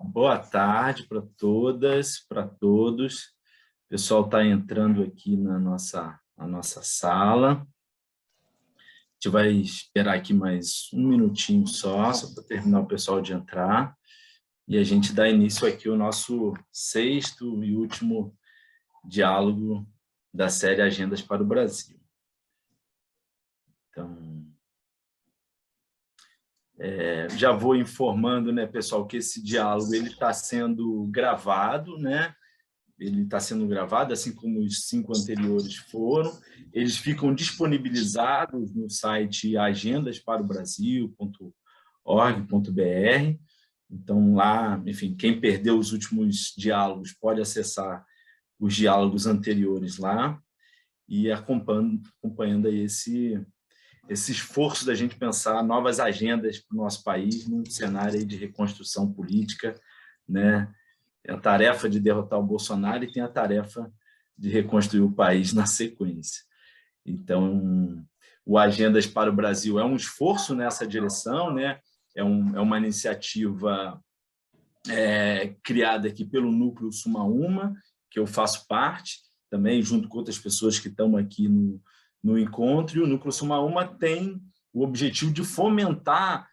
Boa tarde para todas, para todos. O pessoal está entrando aqui na nossa sala. A gente vai esperar aqui mais um minutinho só para terminar o pessoal de entrar. E a gente dá início aqui ao nosso sexto e último diálogo da série Agendas para o Brasil. Então, já vou informando, né, pessoal, que esse diálogo está sendo gravado, né? Ele está sendo gravado, assim como os 5 anteriores foram. Eles ficam disponibilizados no site agendasparobrasil.org.br. Então, lá, enfim, quem perdeu os últimos diálogos pode acessar os diálogos anteriores lá e acompanhando aí esse esforço da gente pensar novas agendas para o nosso país num cenário aí de reconstrução política, né? Tem a tarefa de derrotar o Bolsonaro e tem a tarefa de reconstruir o país na sequência. Então, o Agendas para o Brasil é um esforço nessa direção, né? É uma iniciativa criada aqui pelo Núcleo Sumaúma, que eu faço parte, também junto com outras pessoas que estão aqui no encontro, e o Núcleo Sumaúma tem o objetivo de fomentar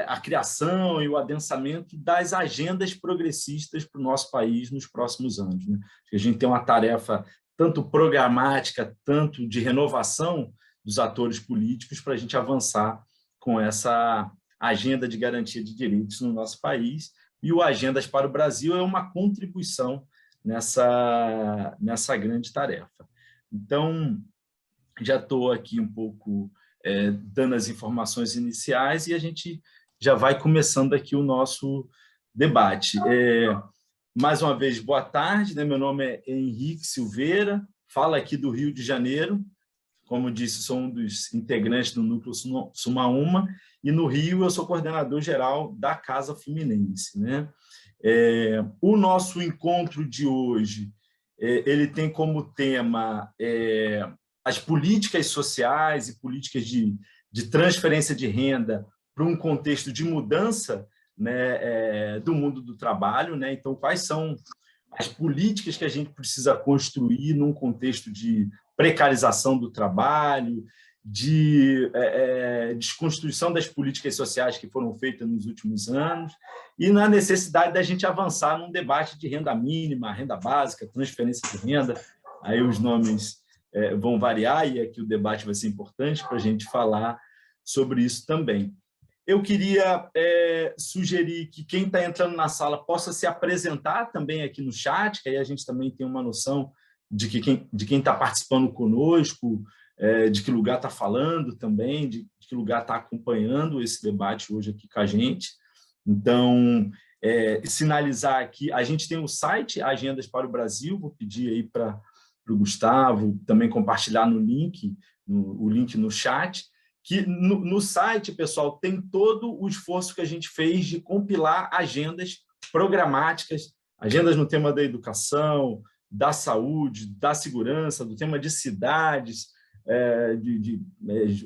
a criação e o adensamento das agendas progressistas para o nosso país nos próximos anos, né? A gente tem uma tarefa tanto programática, tanto de renovação dos atores políticos para a gente avançar com essa agenda de garantia de direitos no nosso país, e o Agendas para o Brasil é uma contribuição nessa grande tarefa. Então, já estou aqui um pouco dando as informações iniciais e a gente já vai começando aqui o nosso debate. Mais uma vez, boa tarde, né? Meu nome é Henrique Silveira, falo aqui do Rio de Janeiro. Como disse, sou um dos integrantes do Núcleo Sumaúma, e no Rio eu sou coordenador geral da Casa Fluminense, né? O nosso encontro de hoje ele tem como tema as políticas sociais e políticas de transferência de renda para um contexto de mudança, né, do mundo do trabalho, né? Então, quais são as políticas que a gente precisa construir num contexto de precarização do trabalho, de desconstrução das políticas sociais que foram feitas nos últimos anos, e na necessidade da gente avançar num debate de renda mínima, renda básica, transferência de renda. Aí os nomes vão variar, e aqui o debate vai ser importante para a gente falar sobre isso também. Eu queria sugerir que quem está entrando na sala possa se apresentar também aqui no chat, que aí a gente também tem uma noção de quem está participando conosco, de que lugar está falando também, de que lugar está acompanhando esse debate hoje aqui com a gente. Então, sinalizar aqui, a gente tem o site Agendas para o Brasil, vou pedir aí para o Gustavo também compartilhar o link no chat, que no site, pessoal, tem todo o esforço que a gente fez de compilar agendas programáticas, agendas no tema da educação, da saúde, da segurança, do tema de cidades, de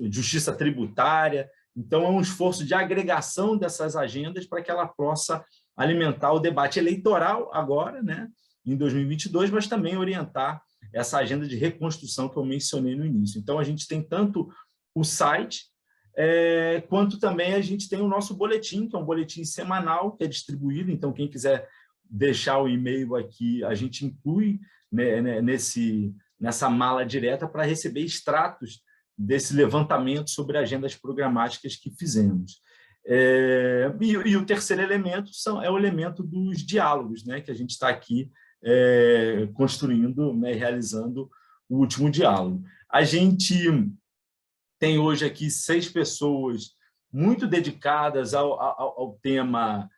justiça tributária. Então, é um esforço de agregação dessas agendas para que ela possa alimentar o debate eleitoral agora, né, em 2022, mas também orientar essa agenda de reconstrução que eu mencionei no início. Então, a gente tem tanto o site, quanto também a gente tem o nosso boletim, que é um boletim semanal, que é distribuído. Então, quem quiser deixar o e-mail aqui, a gente inclui, né, nessa mala direta para receber extratos desse levantamento sobre agendas programáticas que fizemos. E o terceiro elemento é o elemento dos diálogos, né, que a gente está aqui construindo, né, realizando o último diálogo. A gente tem hoje aqui 6 pessoas muito dedicadas ao tema,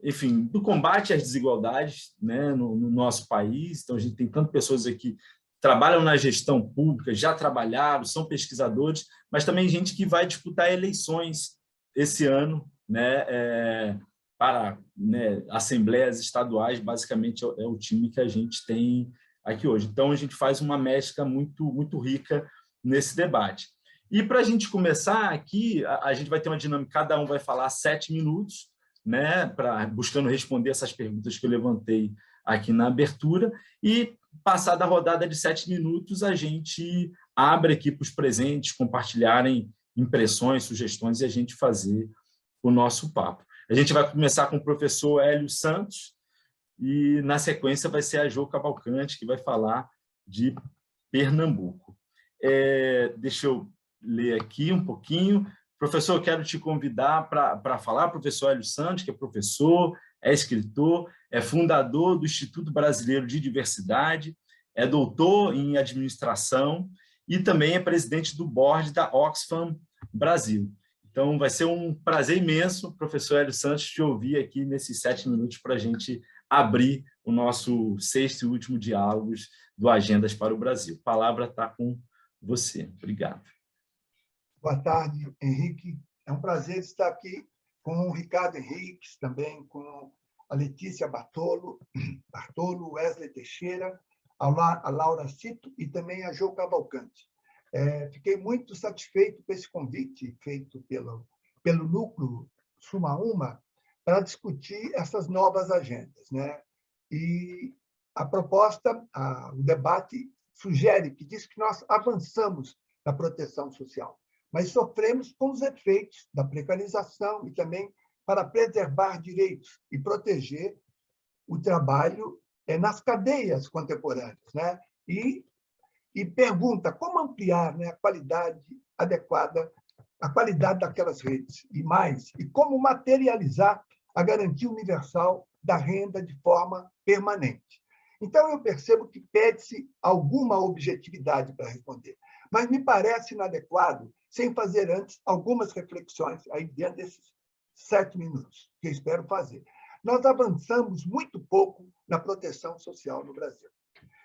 enfim, do combate às desigualdades, né, no nosso país. Então, a gente tem tantas pessoas aqui que trabalham na gestão pública, já trabalharam, são pesquisadores, mas também gente que vai disputar eleições esse ano, né, para, né, assembleias estaduais. Basicamente, é o time que a gente tem aqui hoje. Então, a gente faz uma mescla muito, muito rica nesse debate. E para a gente começar aqui, a gente vai ter uma dinâmica, cada um vai falar 7 minutos, né, buscando responder essas perguntas que eu levantei aqui na abertura, e, passada a rodada de 7 minutos, a gente abre aqui para os presentes compartilharem impressões, sugestões e a gente fazer o nosso papo. A gente vai começar com o professor Hélio Santos e, na sequência, vai ser a Jo Cavalcante, que vai falar de Pernambuco. Deixa eu ler aqui um pouquinho. Professor, quero te convidar para falar, professor Hélio Santos, que é professor, é escritor, é fundador do Instituto Brasileiro de Diversidade, é doutor em administração e também é presidente do board da Oxfam Brasil. Então, vai ser um prazer imenso, professor Hélio Santos, te ouvir aqui nesses 7 minutos para a gente abrir o nosso 6º e último diálogo do Agendas para o Brasil. A palavra está com você. Obrigado. Boa tarde, Henrique. É um prazer estar aqui com o Ricardo Henriques, também com a Letícia Bartolo, Wesley Teixeira, a Laura Cito e também a Jo Cavalcante. Fiquei muito satisfeito com esse convite feito pelo Núcleo Suma Uma para discutir essas novas agendas, né? E a proposta, o debate sugere, que diz que nós avançamos na proteção social, mas sofremos com os efeitos da precarização e também para preservar direitos e proteger o trabalho nas cadeias contemporâneas, né? E pergunta como ampliar, né, a qualidade adequada, a qualidade daquelas redes, e mais, e como materializar a garantia universal da renda de forma permanente. Então, eu percebo que pede-se alguma objetividade para responder, mas me parece inadequado sem fazer antes algumas reflexões aí dentro desses 7 minutos, que eu espero fazer. Nós avançamos muito pouco na proteção social no Brasil.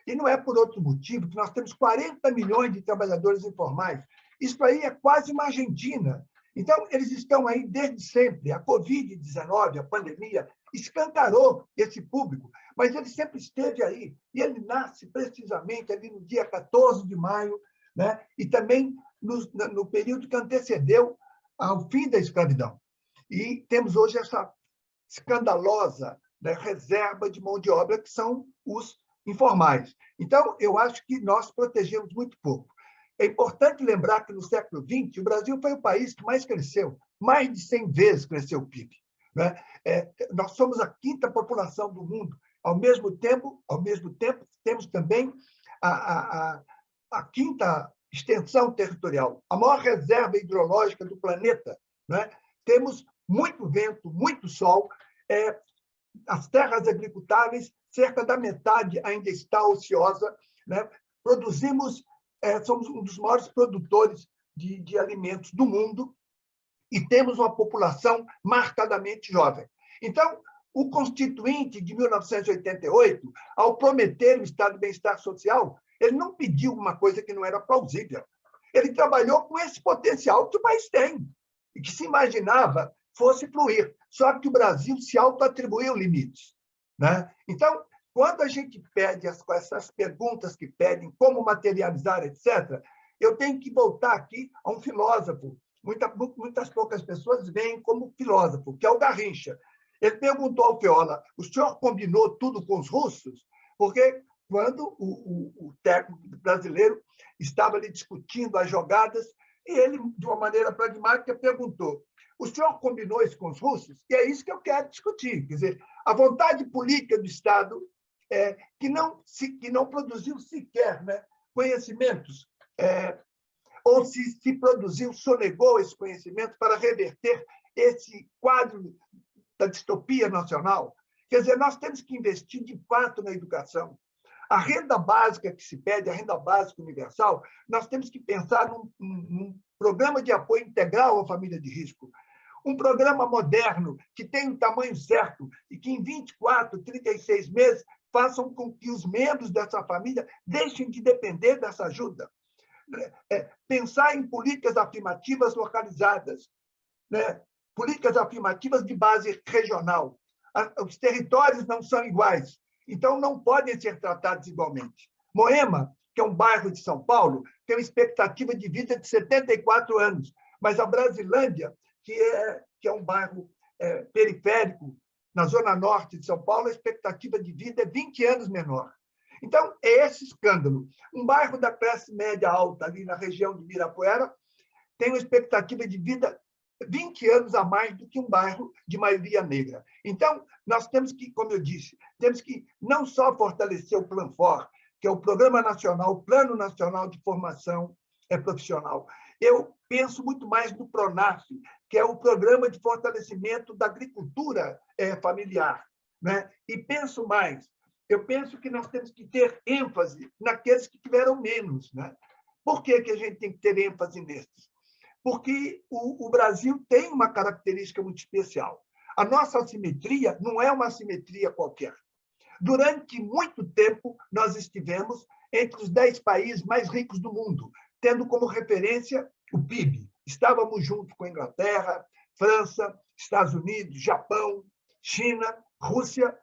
E não é por outro motivo que nós temos 40 milhões de trabalhadores informais. Isso aí é quase uma Argentina. Então, eles estão aí desde sempre. A Covid-19, a pandemia, escancarou esse público, mas ele sempre esteve aí. E ele nasce precisamente ali no dia 14 de maio, né? E também no período que antecedeu ao fim da escravidão. E temos hoje essa escandalosa, né, reserva de mão de obra, que são os informais. Então, eu acho que nós protegemos muito pouco. É importante lembrar que, no século XX, o Brasil foi o país que mais cresceu, mais de 100 vezes cresceu o PIB. Né? Nós somos a 5ª população do mundo. Ao mesmo tempo temos também a 5ª extensão territorial, a maior reserva hidrológica do planeta. Né? Temos muito vento, muito sol, as terras agricultáveis, cerca da metade ainda está ociosa, né? Somos um dos maiores produtores de alimentos do mundo e temos uma população marcadamente jovem. Então, o Constituinte de 1988, ao prometer o Estado de Bem-Estar Social, ele não pediu uma coisa que não era plausível. Ele trabalhou com esse potencial que o país tem e que se imaginava fosse fluir. Só que o Brasil se autoatribuiu limites. Né? Então, quando a gente pede essas perguntas que pedem como materializar, etc., eu tenho que voltar aqui a um filósofo. Muitas poucas pessoas veem como filósofo, que é o Garrincha. Ele perguntou ao Feola: o senhor combinou tudo com os russos? Porque quando o técnico brasileiro estava ali discutindo as jogadas, e ele, de uma maneira pragmática, perguntou: o senhor combinou isso com os russos? E é isso que eu quero discutir. Quer dizer, a vontade política do Estado que não produziu sequer, né, conhecimentos, ou se produziu, sonegou esse conhecimento para reverter esse quadro da distopia nacional. Quer dizer, nós temos que investir de fato na educação. A renda básica que se pede, a renda básica universal, nós temos que pensar num programa de apoio integral à família de risco. Um programa moderno que tem o tamanho certo e que, em 24, 36 meses, façam com que os membros dessa família deixem de depender dessa ajuda. Pensar em políticas afirmativas localizadas, né? Políticas afirmativas de base regional. Os territórios não são iguais, então não podem ser tratados igualmente. Moema, que é um bairro de São Paulo, tem uma expectativa de vida de 74 anos, mas a Brasilândia, que é um bairro periférico, na zona norte de São Paulo, a expectativa de vida é 20 anos menor. Então, é esse escândalo. Um bairro da classe média alta, ali na região de Ibirapuera, tem uma expectativa de vida 20 anos a mais do que um bairro de maioria negra. Então, nós temos que, como eu disse, temos que não só fortalecer o Planfor, que é o Programa Nacional, o Plano Nacional de Formação Profissional. Eu penso muito mais no PRONAF, que é o Programa de Fortalecimento da Agricultura Familiar, né? E penso mais, eu penso que nós temos que ter ênfase naqueles que tiveram menos, né? Por que a gente tem que ter ênfase nesses? Porque o Brasil tem uma característica muito especial. A nossa assimetria não é uma assimetria qualquer. Durante muito tempo, nós estivemos entre os 10 países mais ricos do mundo, tendo como referência o PIB. Estávamos junto com a Inglaterra, França, Estados Unidos, Japão, China, Rússia,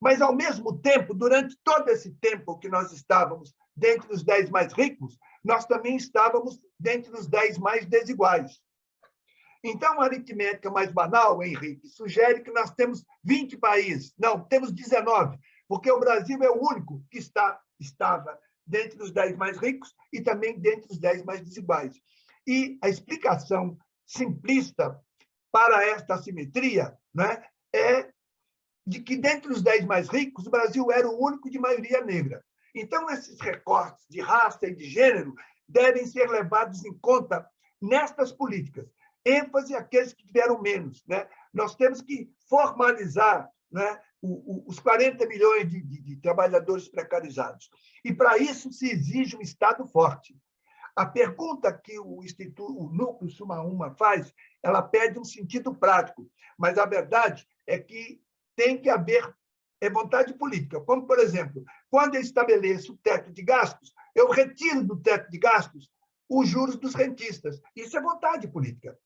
mas, ao mesmo tempo, durante todo esse tempo que nós estávamos dentre os 10 mais ricos, nós também estávamos dentre os 10 mais desiguais. Então, a aritmética mais banal, Henrique, sugere que nós temos 20 países. Não, temos 19, porque o Brasil é o único que estava dentre os 10 mais ricos e também dentre os 10 mais desiguais. E a explicação simplista para esta assimetria, né, é de que, dentre os 10 mais ricos, o Brasil era o único de maioria negra. Então, esses recortes de raça e de gênero devem ser levados em conta nestas políticas. ênfase àqueles que tiveram menos, né? Nós temos que formalizar, né, os 40 milhões de trabalhadores precarizados. E, para isso, se exige um Estado forte. A pergunta que o Núcleo Suma Uma faz, ela pede um sentido prático, mas a verdade é que tem que haver vontade política. Como, por exemplo, quando eu estabeleço o teto de gastos, eu retiro do teto de gastos os juros dos rentistas. Isso é vontade política.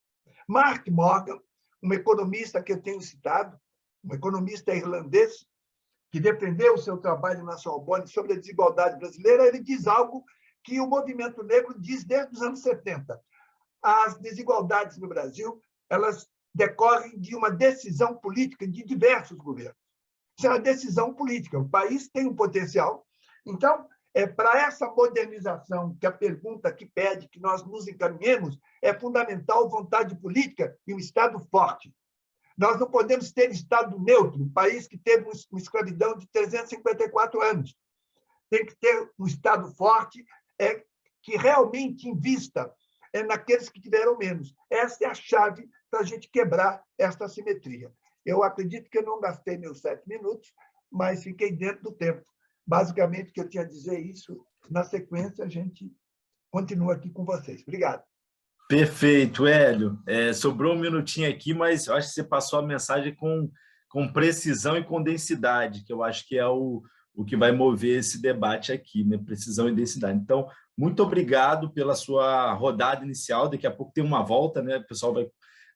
Mark Morgan, um economista que eu tenho citado, um economista irlandês, que defendeu o seu trabalho na Sorbonne sobre a desigualdade brasileira, ele diz algo que o movimento negro diz desde os anos 70. As desigualdades no Brasil, elas decorrem de uma decisão política de diversos governos. Isso é uma decisão política. O país tem um potencial. Então, para essa modernização, que a pergunta que pede que nós nos encaminhemos, é fundamental vontade política e um Estado forte. Nós não podemos ter Estado neutro, um país que teve uma escravidão de 354 anos. Tem que ter um Estado forte que realmente invista naqueles que tiveram menos. Essa é a chave para a gente quebrar esta assimetria. Eu acredito que eu não gastei meus 7 minutos, mas fiquei dentro do tempo. Basicamente, o que eu tinha a dizer é isso. Na sequência, a gente continua aqui com vocês. Obrigado. Perfeito, Hélio. Sobrou um minutinho aqui, mas eu acho que você passou a mensagem com precisão e com densidade, que eu acho que é o que vai mover esse debate aqui, né? Precisão e densidade. Então, muito obrigado pela sua rodada inicial. Daqui a pouco tem uma volta, né? O pessoal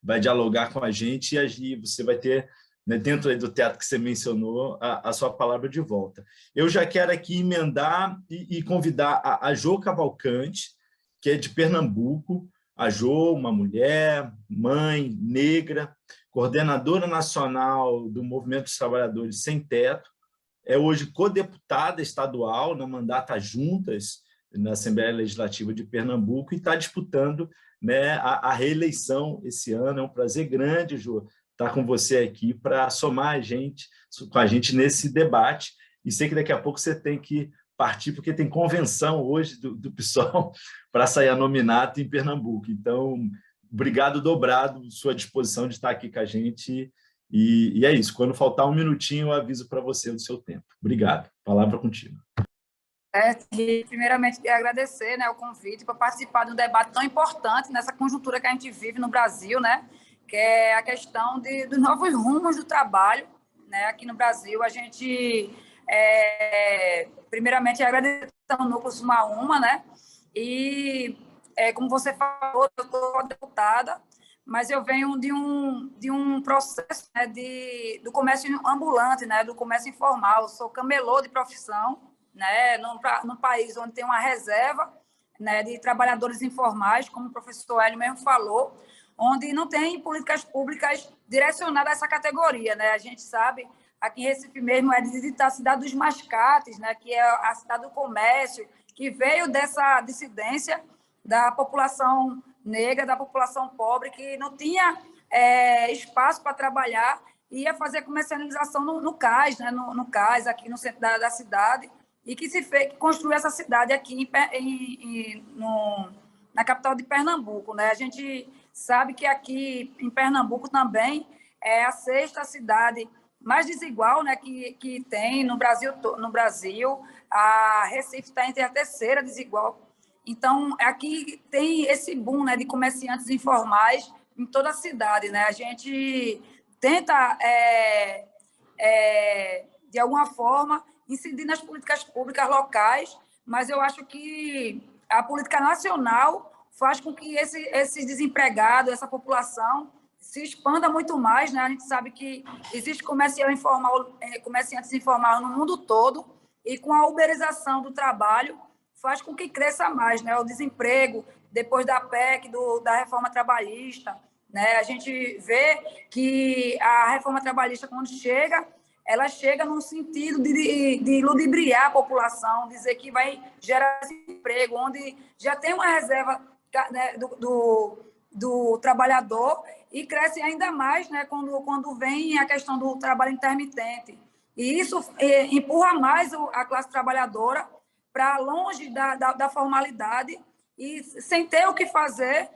vai dialogar com a gente e aí você vai ter, né, dentro aí do teatro que você mencionou, a sua palavra de volta. Eu já quero aqui emendar e convidar a Jo Cavalcante, que é de Pernambuco. A Jo, uma mulher, mãe, negra, coordenadora nacional do Movimento dos Trabalhadores Sem Teto, é hoje codeputada estadual na mandata juntas na Assembleia Legislativa de Pernambuco e está disputando, né, a reeleição esse ano. É um prazer grande, Jo, estar com você aqui para somar com a gente nesse debate. E sei que daqui a pouco você tem que partir, porque tem convenção hoje do PSOL para sair a nominato em Pernambuco. Então, obrigado dobrado, sua disposição de estar aqui com a gente. E é isso. Quando faltar um minutinho, eu aviso para você do seu tempo. Obrigado. Palavra contigo. Primeiramente, queria agradecer, né, o convite para participar de um debate tão importante nessa conjuntura que a gente vive no Brasil, né, que é a questão dos novos rumos do trabalho, né, aqui no Brasil. A gente, primeiramente, agradecer ao Núcleo Suma Uma, né, e, como você falou, eu sou deputada, mas eu venho de um processo, né, do comércio ambulante, né, do comércio informal. Eu sou camelô de profissão, né, num país onde tem uma reserva, né, de trabalhadores informais, como o professor Hélio mesmo falou, onde não tem políticas públicas direcionadas a essa categoria, né? A gente sabe, aqui em Recife mesmo, é dita a cidade dos mascates, né? Que é a cidade do comércio, que veio dessa dissidência da população negra, da população pobre, que não tinha espaço para trabalhar, e ia fazer comercialização no CAIS, né? No CAIS, aqui no centro da cidade, e que que construiu essa cidade aqui na capital de Pernambuco, né? A gente sabe que aqui em Pernambuco também é a sexta cidade mais desigual, né, que tem no Brasil. A Recife está entre a terceira desigual. Então, aqui tem esse boom, né, de comerciantes informais em toda a cidade, né? A gente tenta, de alguma forma, incidir nas políticas públicas locais, mas eu acho que a política nacional faz com que esse desempregado, essa população, se expanda muito mais, né? A gente sabe que existe comerciantes informais no mundo todo, e com a uberização do trabalho faz com que cresça mais, né? O desemprego, depois da PEC, da reforma trabalhista, né? A gente vê que a reforma trabalhista, quando ela chega no sentido de ludibriar a população, dizer que vai gerar desemprego, onde já tem uma reserva, né, do trabalhador, e cresce ainda mais, né, quando vem a questão do trabalho intermitente. E isso empurra mais a classe trabalhadora para longe da formalidade, e sem ter o que fazer,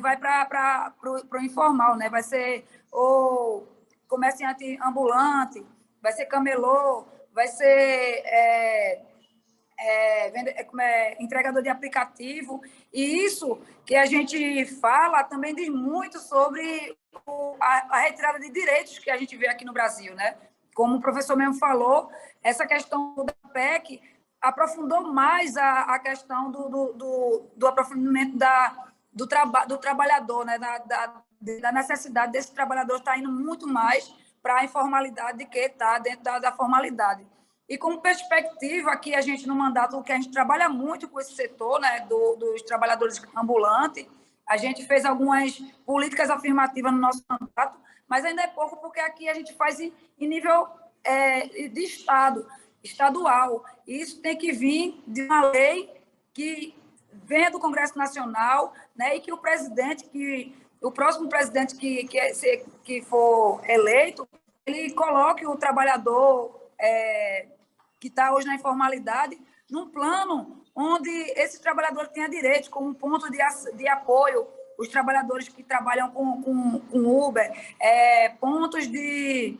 vai para o informal, né? Vai ser o comerciante ambulante, vai ser camelô, vai ser entregador de aplicativo. E isso que a gente fala também diz muito sobre a retirada de direitos que a gente vê aqui no Brasil, né? Como o professor mesmo falou, essa questão da PEC aprofundou mais a questão do aprofundamento do trabalhador, né? Da necessidade desse trabalhador estar indo muito mais para a informalidade do que está dentro da formalidade. E como perspectiva, aqui a gente, no mandato, que a gente trabalha muito com esse setor, né, dos trabalhadores ambulantes, a gente fez algumas políticas afirmativas no nosso mandato, mas ainda é pouco, porque aqui a gente faz em nível de estadual. E isso tem que vir de uma lei que venha do Congresso Nacional, né, e que o próximo presidente que for eleito, ele coloque o trabalhador que está hoje na informalidade num plano onde esse trabalhador tenha direito, como um ponto de apoio, os trabalhadores que trabalham com Uber, pontos de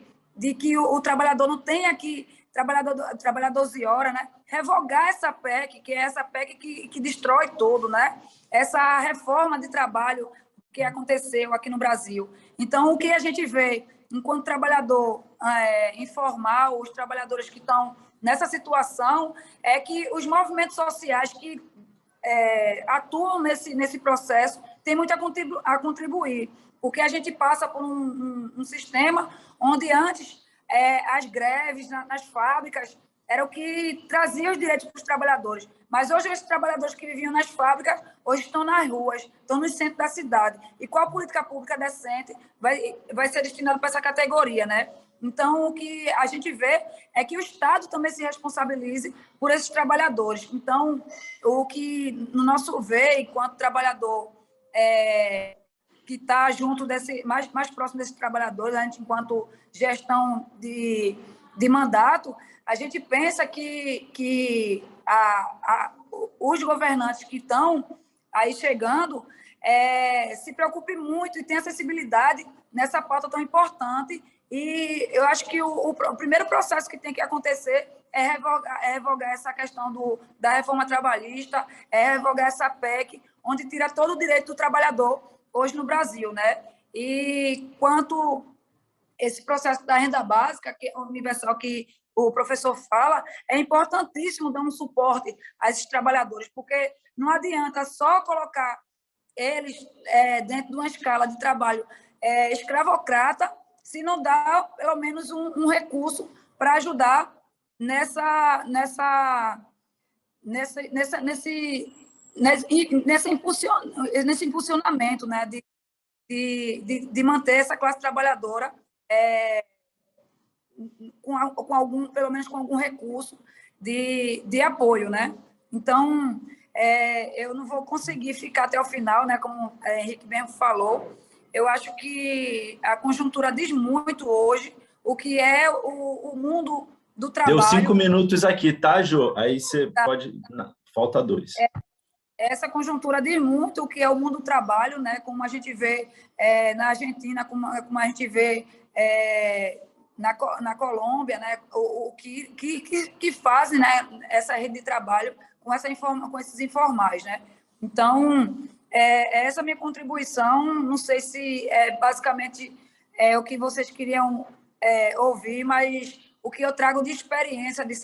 que o trabalhador não tenha que trabalhar 12 horas, né? Revogar essa PEC, que é essa PEC que destrói tudo, né? Essa reforma de trabalho que aconteceu aqui no Brasil. Então, o que a gente vê enquanto trabalhador informal, os trabalhadores que estão nessa situação, é que os movimentos sociais que atuam nesse processo têm muito a contribuir, porque a gente passa por um sistema onde antes as greves nas fábricas era o que trazia os direitos para os trabalhadores. Mas hoje, esses trabalhadores que viviam nas fábricas, hoje estão nas ruas, estão no centro da cidade. E qual política pública decente vai ser destinada para essa categoria, né? Então, o que a gente vê é que o Estado também se responsabilize por esses trabalhadores. Então, o que, no nosso ver, enquanto trabalhador que está junto mais próximo desses trabalhadores, a gente, enquanto gestão de mandato, a gente pensa que os governantes que estão aí chegando se preocupem muito e tenham acessibilidade nessa pauta tão importante. E eu acho que o primeiro processo que tem que acontecer é revogar essa questão da reforma trabalhista, revogar essa PEC, onde tira todo o direito do trabalhador hoje no Brasil, né? E quanto esse processo da renda básica, que é universal, que o professor fala, é importantíssimo dar um suporte a esses trabalhadores, porque não adianta só colocar eles dentro de uma escala de trabalho escravocrata, se não dá pelo menos um recurso para ajudar nesse impulsionamento, né, de manter essa classe trabalhadora com algum, pelo menos com algum recurso de apoio, né? Então, eu não vou conseguir ficar até o final, né? Como o Henrique mesmo falou, eu acho que a conjuntura diz muito hoje o que é o mundo do trabalho. Deu 5 minutos aqui, tá, Jô? Aí você pode... Não, falta 2. Essa conjuntura diz muito o que é o mundo do trabalho, né? Como a gente vê na Argentina, como a gente vê na Colômbia, né? O que fazem, né? Essa rede de trabalho com esses informais, né? Então, essa é a minha contribuição. Não sei se basicamente é o que vocês queriam ouvir, mas o que eu trago de experiência de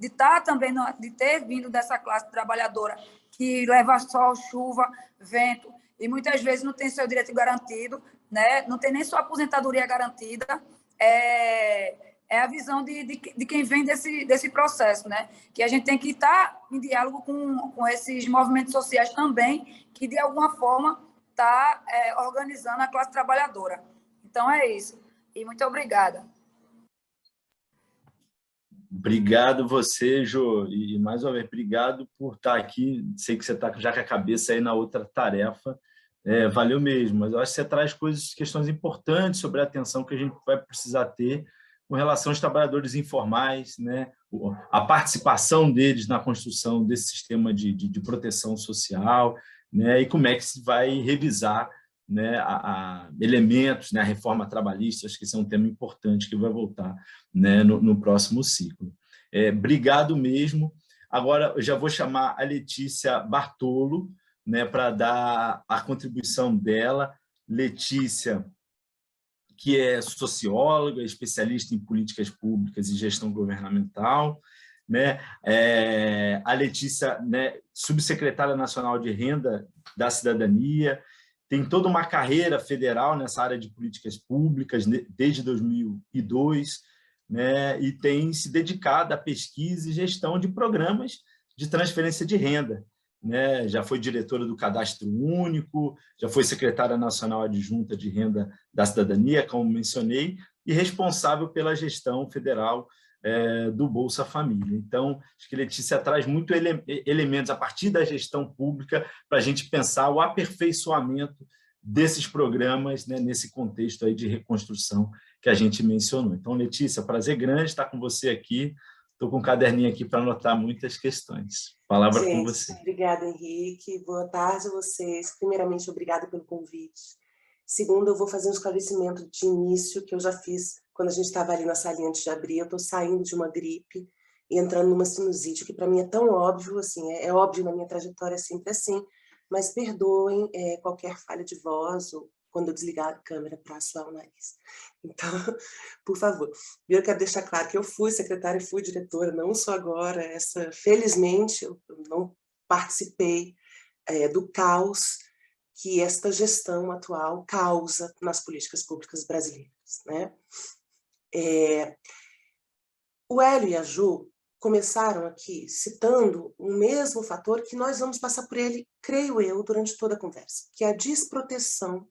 estar também, de ter vindo dessa classe trabalhadora que leva sol, chuva, vento, e muitas vezes não tem seu direito garantido, né? Não tem nem sua aposentadoria garantida, é a visão de quem vem desse processo, né? Que a gente tem que estar em diálogo com esses movimentos sociais também, que de alguma forma está organizando a classe trabalhadora. Então, é isso. E muito obrigada. Obrigado você, Jô, e mais uma vez, obrigado por estar aqui. Sei que você está já com a cabeça aí na outra tarefa, valeu mesmo, mas eu acho que você traz questões importantes sobre a atenção que a gente vai precisar ter com relação aos trabalhadores informais, né? A participação deles na construção desse sistema de proteção social, né? E como é que se vai revisar, né, elementos, né, a reforma trabalhista. Acho que esse é um tema importante que vai voltar, né, no próximo ciclo. Obrigado mesmo. Agora, eu já vou chamar a Letícia Bartolo, né, para dar a contribuição dela. Letícia, que é socióloga, especialista em políticas públicas e gestão governamental, né? A Letícia, né, subsecretária nacional de Renda da Cidadania, tem toda uma carreira federal nessa área de políticas públicas desde 2002, né, e tem se dedicado à pesquisa e gestão de programas de transferência de renda, né? Já foi diretora do Cadastro Único, já foi secretária nacional adjunta de Renda da Cidadania, como mencionei, e responsável pela gestão federal do Bolsa Família. Então, acho que Letícia traz muitos elementos a partir da gestão pública para a gente pensar o aperfeiçoamento desses programas, né, nesse contexto aí de reconstrução que a gente mencionou. Então, Letícia, prazer grande estar com você aqui. Estou com um caderninho aqui para anotar muitas questões. Palavra com você. Obrigada, Henrique. Boa tarde a vocês. Primeiramente, obrigada pelo convite. Segundo, eu vou fazer um esclarecimento de início que eu já fiz quando a gente estava ali na salinha antes de abrir. Eu estou saindo de uma gripe e entrando numa sinusite, que para mim é tão óbvio, assim, é óbvio na minha trajetória, é sempre assim, mas perdoem qualquer falha de voz ou quando eu desligar a câmera para suar o nariz. Então, por favor. Eu quero deixar claro que eu fui secretária e fui diretora, não só agora. Felizmente, eu não participei do caos que esta gestão atual causa nas políticas públicas brasileiras, né? O Hélio e a Ju começaram aqui citando o mesmo fator que nós vamos passar por ele, creio eu, durante toda a conversa, que é a desproteção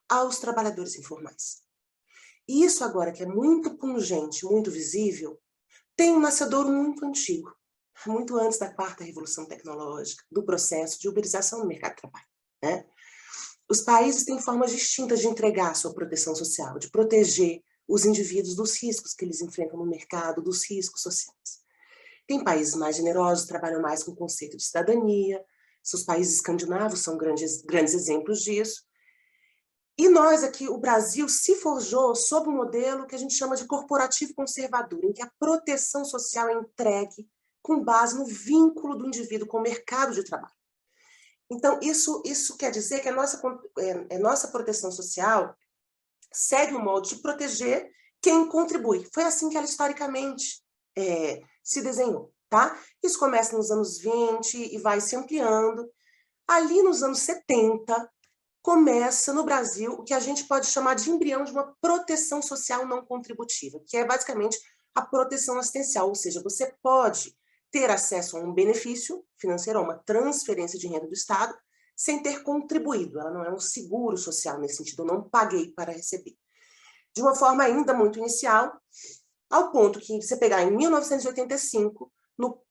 aos trabalhadores informais. E isso agora, que é muito pungente, muito visível, tem um nascedouro muito antigo, muito antes da quarta revolução tecnológica, do processo de uberização do mercado de trabalho, né? Os países têm formas distintas de entregar a sua proteção social, de proteger os indivíduos dos riscos que eles enfrentam no mercado, dos riscos sociais. Tem países mais generosos, trabalham mais com o conceito de cidadania, os países escandinavos são grandes exemplos disso. E nós aqui, o Brasil, se forjou sob um modelo que a gente chama de corporativo conservador, em que a proteção social é entregue com base no vínculo do indivíduo com o mercado de trabalho. Então, isso quer dizer que a nossa proteção social segue um modo de proteger quem contribui. Foi assim que ela historicamente se desenhou, tá? Isso começa nos anos 20 e vai se ampliando. Ali nos anos 70, começa no Brasil o que a gente pode chamar de embrião de uma proteção social não contributiva, que é basicamente a proteção assistencial, ou seja, você pode ter acesso a um benefício financeiro, a uma transferência de renda do Estado, sem ter contribuído. Ela não é um seguro social nesse sentido, eu não paguei para receber. De uma forma ainda muito inicial, ao ponto que você pegar em 1985,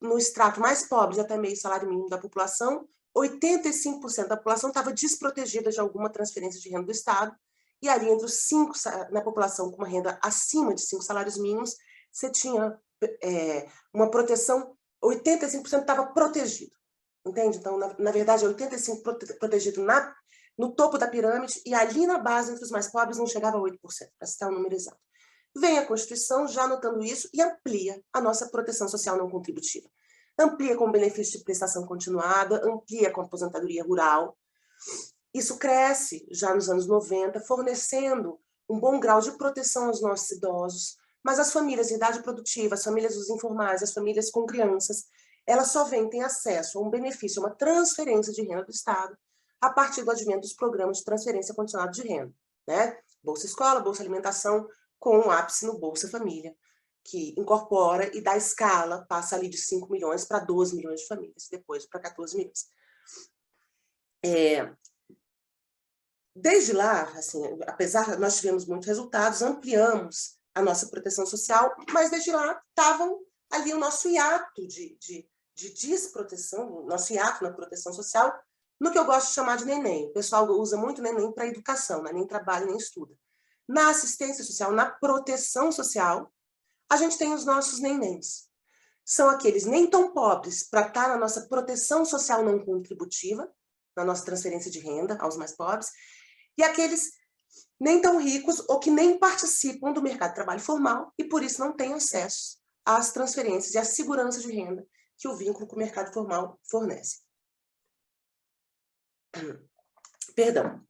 no extrato mais pobre, até meio salário mínimo da população, 85% da população estava desprotegida de alguma transferência de renda do Estado, e ali entre os 5, na população com uma renda acima de 5 salários mínimos, você tinha uma proteção, 85% estava protegido, entende? Então, na verdade, 85% protegido no topo da pirâmide, e ali na base, entre os mais pobres, não chegava a 8%, para citar o número exato. Vem a Constituição já notando isso e amplia a nossa proteção social não contributiva. Amplia com benefício de prestação continuada, amplia com aposentadoria rural. Isso cresce já nos anos 90, fornecendo um bom grau de proteção aos nossos idosos, mas as famílias de idade produtiva, as famílias dos informais, as famílias com crianças, elas só ter acesso a um benefício, a uma transferência de renda do Estado, a partir do advento dos programas de transferência continuada de renda, né? Bolsa Escola, Bolsa Alimentação, com um ápice no Bolsa Família, que incorpora e dá escala, passa ali de 5 milhões para 12 milhões de famílias, depois para 14 milhões. Desde lá, assim, apesar de nós tivemos muitos resultados, ampliamos a nossa proteção social, mas desde lá estavam ali o nosso hiato de desproteção, o nosso hiato na proteção social, no que eu gosto de chamar de neném. O pessoal usa muito neném para educação, né? Nem trabalha, nem estuda. Na assistência social, na proteção social, a gente tem os nossos nenéns. São aqueles nem tão pobres para estar na nossa proteção social não contributiva, na nossa transferência de renda aos mais pobres, e aqueles nem tão ricos ou que nem participam do mercado de trabalho formal e, por isso, não têm acesso às transferências e à segurança de renda que o vínculo com o mercado formal fornece. Perdão.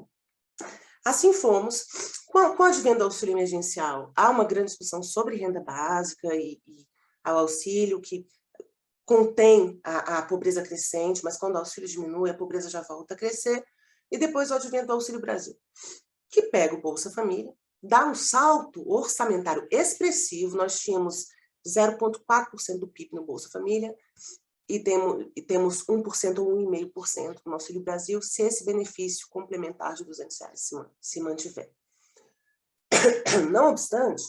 Assim fomos, com o advento do auxílio emergencial, há uma grande discussão sobre renda básica e ao auxílio que contém a pobreza crescente, mas quando o auxílio diminui, a pobreza já volta a crescer, e depois o advento do Auxílio Brasil, que pega o Bolsa Família, dá um salto orçamentário expressivo, nós tínhamos 0,4% do PIB no Bolsa Família, e temos 1% ou 1,5% no Auxílio Brasil, se esse benefício complementar de R$200 se mantiver. Não obstante,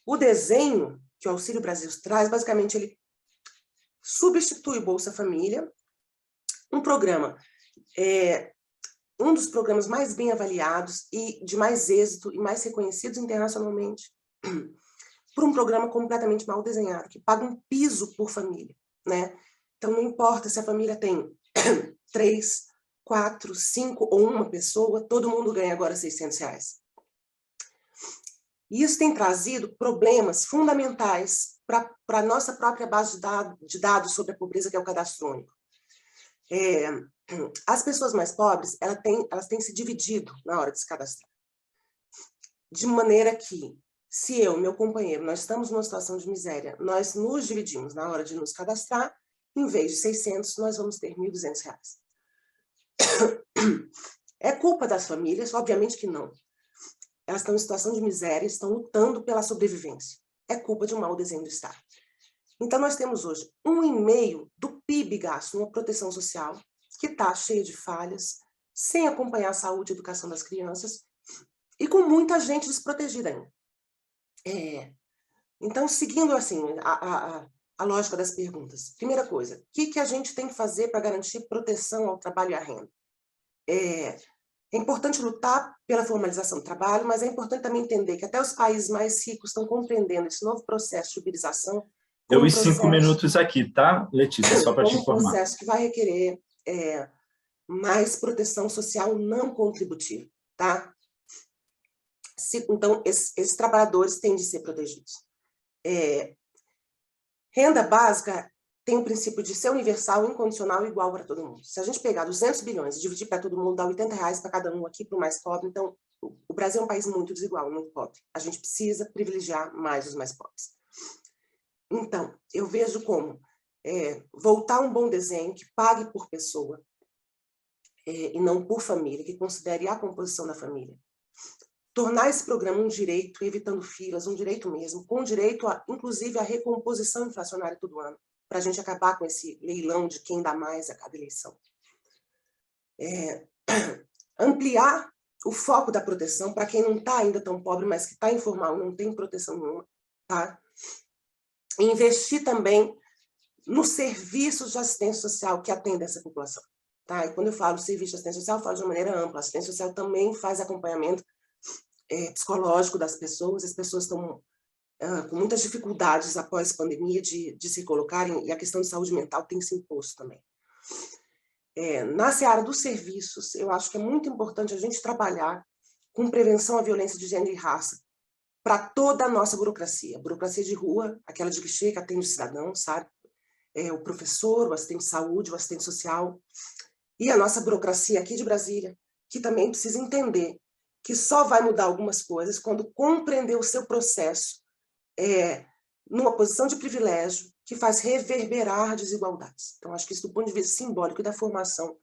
o desenho que o Auxílio Brasil traz, basicamente, ele substitui o Bolsa Família, um programa, um dos programas mais bem avaliados e de mais êxito e mais reconhecidos internacionalmente, por um programa completamente mal desenhado, que paga um piso por família, né? Então, não importa se a família tem 3, 4, 5 ou uma pessoa, todo mundo ganha agora R$600. E isso tem trazido problemas fundamentais para a nossa própria base de dados sobre a pobreza, que é o Cadastro Único. As pessoas mais pobres, elas têm se dividido na hora de se cadastrar. De maneira que, se eu e meu companheiro, nós estamos numa situação de miséria, nós nos dividimos na hora de nos cadastrar, em vez de 600, nós vamos ter R$1.200. É culpa das famílias? Obviamente que não. Elas estão em situação de miséria, estão lutando pela sobrevivência. É culpa de um mau desenho do Estado. Então, nós temos hoje 1,5% do PIB gasto numa proteção social, que está cheia de falhas, sem acompanhar a saúde e a educação das crianças, e com muita gente desprotegida ainda. Então, seguindo assim a lógica das perguntas. Primeira coisa, o que a gente tem que fazer para garantir proteção ao trabalho e à renda? É importante lutar pela formalização do trabalho, mas é importante também entender que até os países mais ricos estão compreendendo esse novo processo de uberização. Deu os 5 minutos aqui, tá, Letícia? Só para te informar. Um processo que vai requerer mais proteção social não contributiva, tá? Então, esses trabalhadores têm de ser protegidos. Renda básica tem o princípio de ser universal, incondicional e igual para todo mundo. Se a gente pegar 200 bilhões e dividir para todo mundo, dá R$80 para cada um aqui, para o mais pobre. Então, o Brasil é um país muito desigual, muito pobre. A gente precisa privilegiar mais os mais pobres. Então, eu vejo como voltar a um bom desenho que pague por pessoa e não por família, que considere a composição da família. Tornar esse programa um direito, evitando filas, um direito mesmo, com direito, inclusive, à recomposição inflacionária todo ano, para a gente acabar com esse leilão de quem dá mais a cada eleição. Ampliar o foco da proteção para quem não está ainda tão pobre, mas que está informal, não tem proteção nenhuma, tá? E investir também nos serviços de assistência social que atendem essa população. Tá? E quando eu falo serviço de assistência social, eu falo de uma maneira ampla. A assistência social também faz acompanhamento psicológico das pessoas. As pessoas estão com muitas dificuldades após a pandemia de se colocarem, e a questão de saúde mental tem se imposto também. Na seara dos serviços, eu acho que é muito importante a gente trabalhar com prevenção à violência de gênero e raça para toda a nossa burocracia. Burocracia de rua, aquela de guichê que atende o cidadão, sabe? O professor, o assistente de saúde, o assistente social, e a nossa burocracia aqui de Brasília, que também precisa entender que só vai mudar algumas coisas quando compreender o seu processo numa posição de privilégio que faz reverberar desigualdades. Então, acho que isso, do ponto de vista simbólico e da formação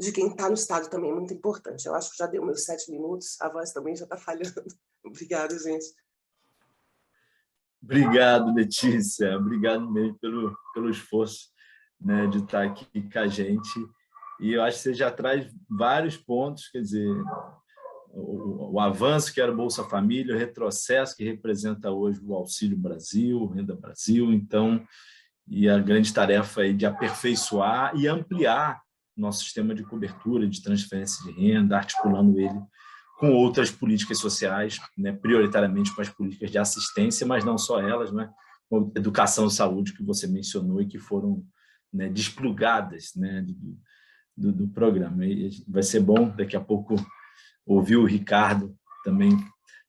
de quem está no Estado, também é muito importante. Eu acho que já deu meus 7 minutos, a voz também já está falhando. Obrigada, gente. Obrigado, Letícia. Obrigado mesmo pelo esforço, né, de estar aqui com a gente. E eu acho que você já traz vários pontos, quer dizer, o avanço que era o Bolsa Família, o retrocesso que representa hoje o Auxílio Brasil, o Renda Brasil, então, e a grande tarefa aí de aperfeiçoar e ampliar nosso sistema de cobertura, de transferência de renda, articulando ele com outras políticas sociais, né, prioritariamente com as políticas de assistência, mas não só elas, né, com educação e saúde, que você mencionou e que foram, né, desplugadas, né, do programa. E vai ser bom, daqui a pouco, ouvir o Ricardo também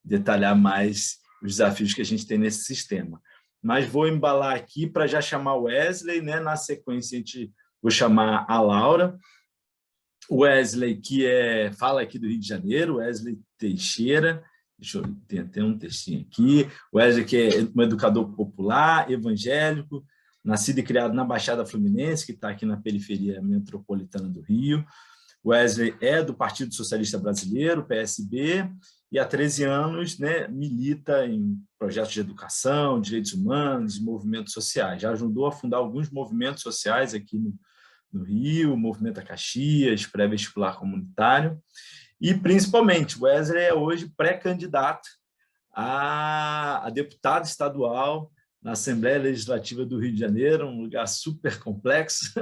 detalhar mais os desafios que a gente tem nesse sistema. Mas vou embalar aqui para já chamar o Wesley, né? Na sequência, vou chamar a Laura. O Wesley, que fala aqui do Rio de Janeiro, Wesley Teixeira, deixa eu ter até um textinho aqui. O Wesley, que é um educador popular, evangélico, nascido e criado na Baixada Fluminense, que está aqui na periferia metropolitana do Rio. Wesley é do Partido Socialista Brasileiro, PSB, e há 13 anos, né, milita em projetos de educação, direitos humanos e movimentos sociais. Já ajudou a fundar alguns movimentos sociais aqui no Rio, o Movimento a Caxias, pré-vestibular comunitário, e, principalmente, Wesley é hoje pré-candidato a deputado estadual na Assembleia Legislativa do Rio de Janeiro, um lugar super complexo,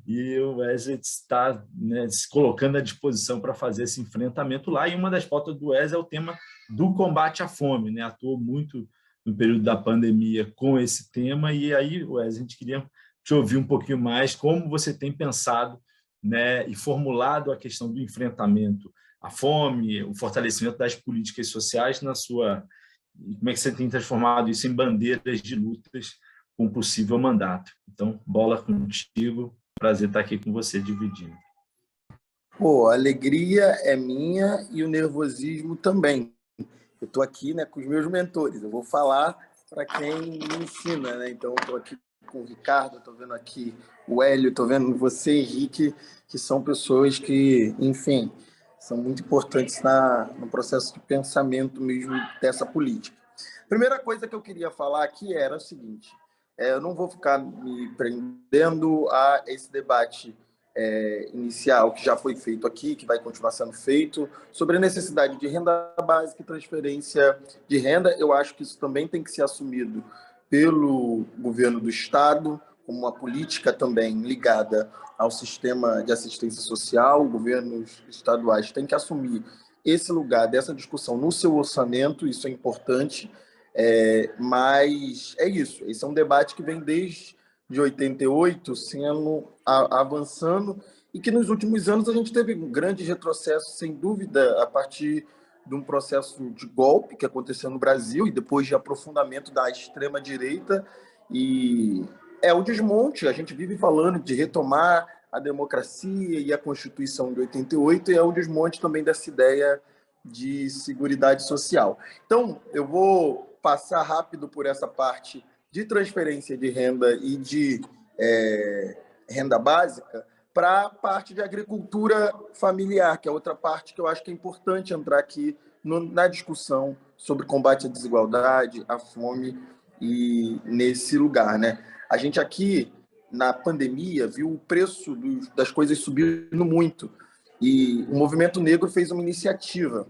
e o Wesley está, né, se colocando à disposição para fazer esse enfrentamento lá, e uma das pautas do Wesley é o tema do combate à fome, né? Atuou muito no período da pandemia com esse tema, e aí, Wesley, a gente queria te ouvir um pouquinho mais como você tem pensado, né, e formulado a questão do enfrentamento à fome, o fortalecimento das políticas sociais na sua... E como é que você tem transformado isso em bandeiras de lutas com um possível mandato? Então, bola contigo, prazer estar aqui com você dividindo. Pô, a alegria é minha e o nervosismo também. Eu estou aqui, né, com os meus mentores, eu vou falar para quem me ensina, né? Então, estou aqui com o Ricardo, estou vendo aqui o Hélio, estou vendo você, Henrique, que são pessoas que, enfim, são muito importantes no processo de pensamento mesmo dessa política. Primeira coisa que eu queria falar aqui era o seguinte, eu não vou ficar me prendendo a esse debate inicial que já foi feito aqui, que vai continuar sendo feito, sobre a necessidade de renda básica e transferência de renda. Eu acho que isso também tem que ser assumido pelo governo do Estado, como uma política também ligada ao sistema de assistência social. Governos estaduais têm que assumir esse lugar dessa discussão no seu orçamento, isso é importante, mas é isso, esse é um debate que vem desde 88 sendo avançando e que nos últimos anos a gente teve um grande retrocesso, sem dúvida, a partir de um processo de golpe que aconteceu no Brasil e depois de aprofundamento da extrema-direita, e é o desmonte. A gente vive falando de retomar a democracia e a Constituição de 88, e é o desmonte também dessa ideia de seguridade social. Então, eu vou passar rápido por essa parte de transferência de renda e de renda básica para a parte de agricultura familiar, que é outra parte que eu acho que é importante entrar aqui na discussão sobre combate à desigualdade, à fome, e nesse lugar, né? A gente aqui na pandemia, viu o preço das coisas subindo muito. E o movimento negro fez uma iniciativa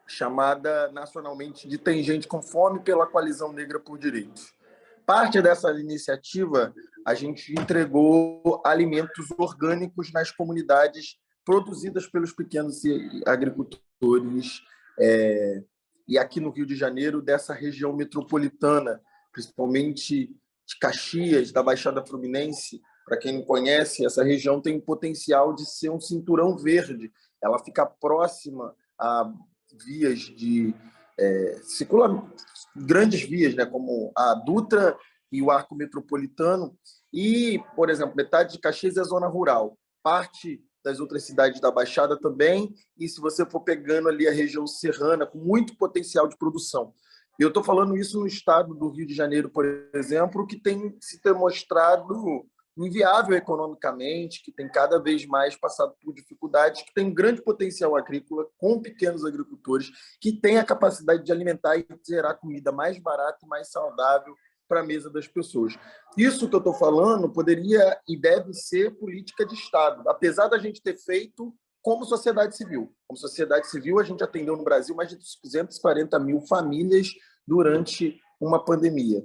chamada nacionalmente de Tem Gente com Fome pela Coalizão Negra por Direitos. Parte dessa iniciativa, a gente entregou alimentos orgânicos nas comunidades produzidas pelos pequenos agricultores, e aqui no Rio de Janeiro, dessa região metropolitana, principalmente de Caxias, da Baixada Fluminense. Para quem não conhece, essa região tem o potencial de ser um cinturão verde. Ela fica próxima a vias de grandes vias, né, como a Dutra e o Arco Metropolitano. E, por exemplo, metade de Caxias é zona rural, parte das outras cidades da Baixada também, e se você for pegando ali a região serrana, com muito potencial de produção. Eu estou falando isso no estado do Rio de Janeiro, por exemplo, que tem se demonstrado inviável economicamente, que tem cada vez mais passado por dificuldades, que tem um grande potencial agrícola, com pequenos agricultores, que tem a capacidade de alimentar e gerar comida mais barata e mais saudável para a mesa das pessoas. Isso que eu estou falando poderia e deve ser política de Estado, apesar da gente ter feito como sociedade civil. Como sociedade civil, a gente atendeu no Brasil mais de 240 mil famílias durante uma pandemia.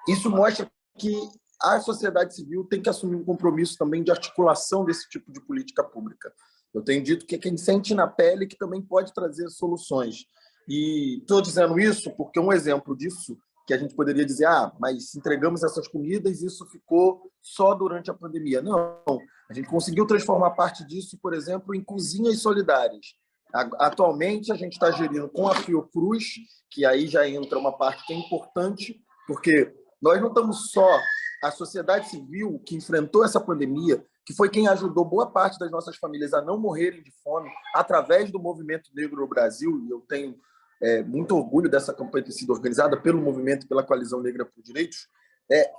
Isso mostra que a sociedade civil tem que assumir um compromisso também de articulação desse tipo de política pública. Eu tenho dito que é quem sente na pele que também pode trazer soluções. E estou dizendo isso porque um exemplo disso, que a gente poderia dizer, mas entregamos essas comidas e isso ficou só durante a pandemia. Não, a gente conseguiu transformar parte disso, por exemplo, em cozinhas solidárias. Atualmente, a gente está gerindo com a Fiocruz, que aí já entra uma parte que é importante, porque nós não estamos só a sociedade civil que enfrentou essa pandemia, que foi quem ajudou boa parte das nossas famílias a não morrerem de fome através do movimento negro no Brasil, e eu tenho muito orgulho dessa campanha ter sido organizada pelo movimento e pela Coalizão Negra por Direitos,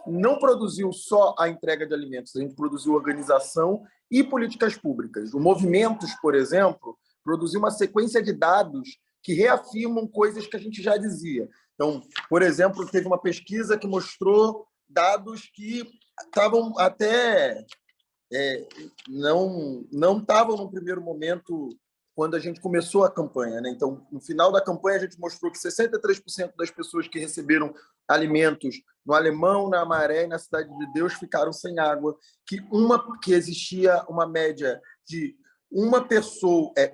não produziu só a entrega de alimentos, a gente produziu organização e políticas públicas. O Movimentos, por exemplo, produziu uma sequência de dados que reafirmam coisas que a gente já dizia. Então, por exemplo, teve uma pesquisa que mostrou dados que estavam até não estavam no primeiro momento quando a gente começou a campanha, né? Então, no final da campanha, a gente mostrou que 63% das pessoas que receberam alimentos no Alemão, na Amaré e na Cidade de Deus ficaram sem água, que existia uma média de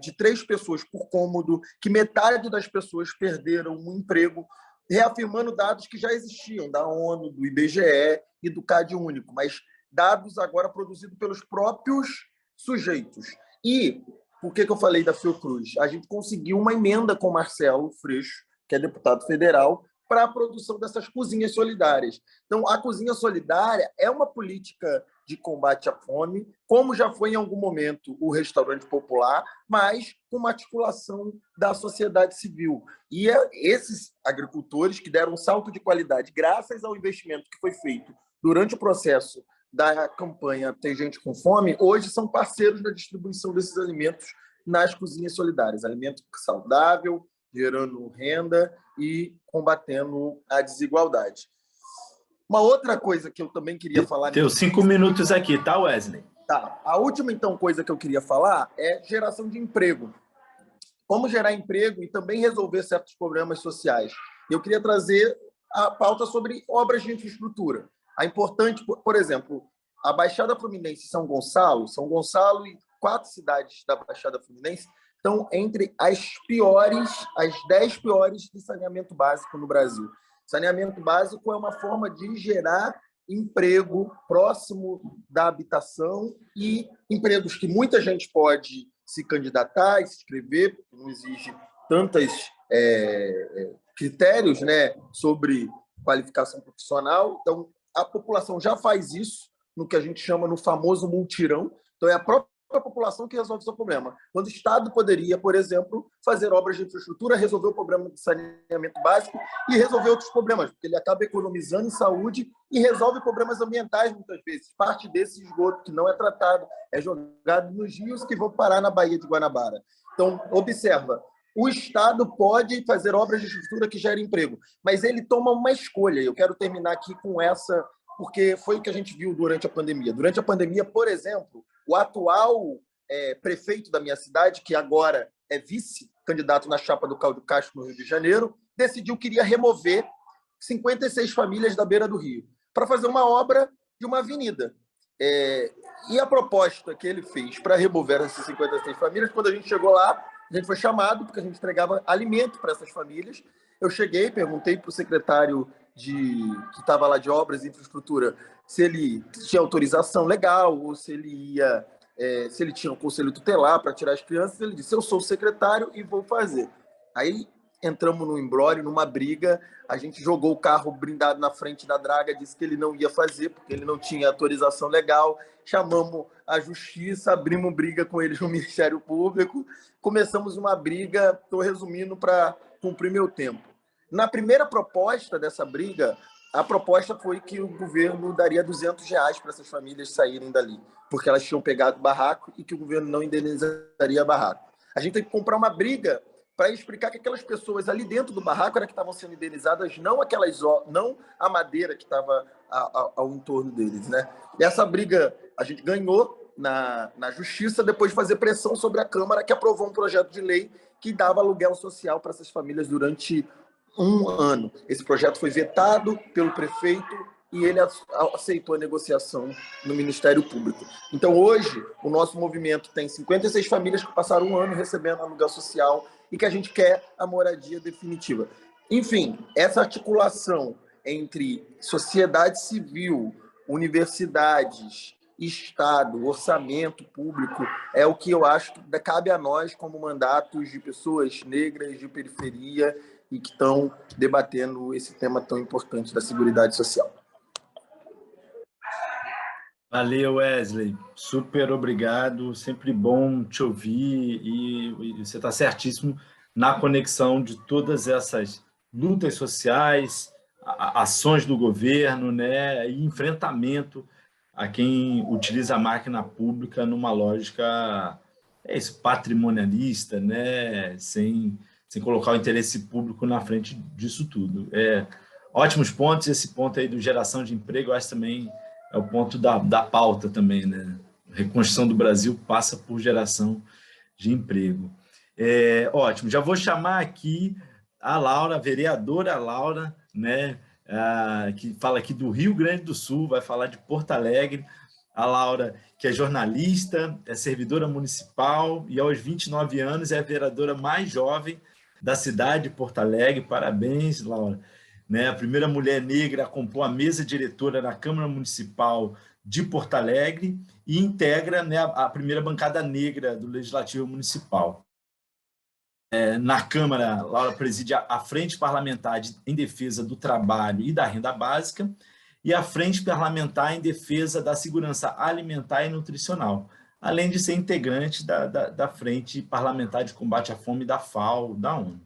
de 3 pessoas por cômodo, que metade das pessoas perderam um emprego, reafirmando dados que já existiam, da ONU, do IBGE e do CadÚnico, mas dados agora produzidos pelos próprios sujeitos. E por que eu falei da Fiocruz? A gente conseguiu uma emenda com o Marcelo Freixo, que é deputado federal, para a produção dessas cozinhas solidárias. Então, a cozinha solidária é uma política de combate à fome, como já foi em algum momento o restaurante popular, mas com uma articulação da sociedade civil. E esses agricultores que deram um salto de qualidade, graças ao investimento que foi feito durante o processo da campanha Tem Gente com Fome, hoje são parceiros na distribuição desses alimentos nas cozinhas solidárias. Alimento saudável, gerando renda e combatendo a desigualdade. Uma outra coisa que eu também queria falar... Deu 5 minutos aqui, tá, Wesley? Tá. A última, então, coisa que eu queria falar é geração de emprego. Como gerar emprego e também resolver certos problemas sociais. Eu queria trazer a pauta sobre obras de infraestrutura. A importante, por exemplo, a Baixada Fluminense e São Gonçalo e 4 cidades da Baixada Fluminense estão entre as 10 piores de saneamento básico no Brasil. Saneamento básico é uma forma de gerar emprego próximo da habitação e empregos que muita gente pode se candidatar e se inscrever, porque não exige tantos critérios, né, sobre qualificação profissional. Então, a população já faz isso no que a gente chama no famoso multirão. Então, é a própria população que resolve o seu problema. Quando o Estado poderia, por exemplo, fazer obras de infraestrutura, resolver o problema de saneamento básico e resolver outros problemas, porque ele acaba economizando em saúde e resolve problemas ambientais muitas vezes. Parte desse esgoto que não é tratado é jogado nos rios que vão parar na Baía de Guanabara. Então, observa, o Estado pode fazer obras de infraestrutura que gerem emprego, mas ele toma uma escolha. Eu quero terminar aqui com essa porque foi o que a gente viu durante a pandemia. Durante a pandemia, por exemplo, o atual prefeito da minha cidade, que agora é vice-candidato na chapa do Cláudio Castro no Rio de Janeiro, decidiu que iria remover 56 famílias da beira do rio para fazer uma obra de uma avenida. E a proposta que ele fez para remover essas 56 famílias, quando a gente chegou lá, a gente foi chamado, porque a gente entregava alimento para essas famílias. Eu cheguei, perguntei para o secretário que estava lá de Obras e Infraestrutura se ele tinha autorização legal ou se ele tinha um conselho tutelar para tirar as crianças. Ele disse: eu sou o secretário e vou fazer. Aí entramos num imbróglio, numa briga, a gente jogou o carro blindado na frente da draga, disse que ele não ia fazer, porque ele não tinha autorização legal, chamamos a justiça, abrimos briga com eles no Ministério Público, começamos uma briga, estou resumindo para cumprir meu tempo. Na primeira proposta dessa briga, a proposta foi que o governo daria R$200 para essas famílias saírem dali, porque elas tinham pegado barraco e que o governo não indenizaria barraco. A gente tem que comprar uma briga para explicar que aquelas pessoas ali dentro do barraco era que estavam sendo indenizadas, não a madeira que estava ao entorno deles, né? E essa briga a gente ganhou na justiça, depois de fazer pressão sobre a Câmara, que aprovou um projeto de lei que dava aluguel social para essas famílias durante 1 ano. Esse projeto foi vetado pelo prefeito e ele aceitou a negociação no Ministério Público. Então, hoje, o nosso movimento tem 56 famílias que passaram 1 ano recebendo aluguel social e que a gente quer a moradia definitiva. Enfim, essa articulação entre sociedade civil, universidades, Estado, orçamento público, é o que eu acho que cabe a nós como mandatos de pessoas negras de periferia e que estão debatendo esse tema tão importante da Seguridade Social. Valeu, Wesley. Super obrigado. Sempre bom te ouvir e você está certíssimo na conexão de todas essas lutas sociais, ações do governo, né, e enfrentamento a quem utiliza a máquina pública numa lógica patrimonialista, né, sem colocar o interesse público na frente disso tudo. Ótimos pontos. Esse ponto aí do geração de emprego, eu acho também é o ponto da pauta também, né? A reconstrução do Brasil passa por geração de emprego. Ótimo. Já vou chamar aqui a Laura, a vereadora Laura, né? Que fala aqui do Rio Grande do Sul, vai falar de Porto Alegre. A Laura, que é jornalista, é servidora municipal e aos 29 anos é a vereadora mais jovem da cidade de Porto Alegre. Parabéns, Laura. Né, a primeira mulher negra a compor a mesa diretora da Câmara Municipal de Porto Alegre e integra, né, a primeira bancada negra do Legislativo Municipal. Na Câmara, Laura preside a Frente Parlamentar em Defesa do Trabalho e da Renda Básica e a Frente Parlamentar em Defesa da Segurança Alimentar e Nutricional, além de ser integrante da Frente Parlamentar de Combate à Fome da FAO, da ONU.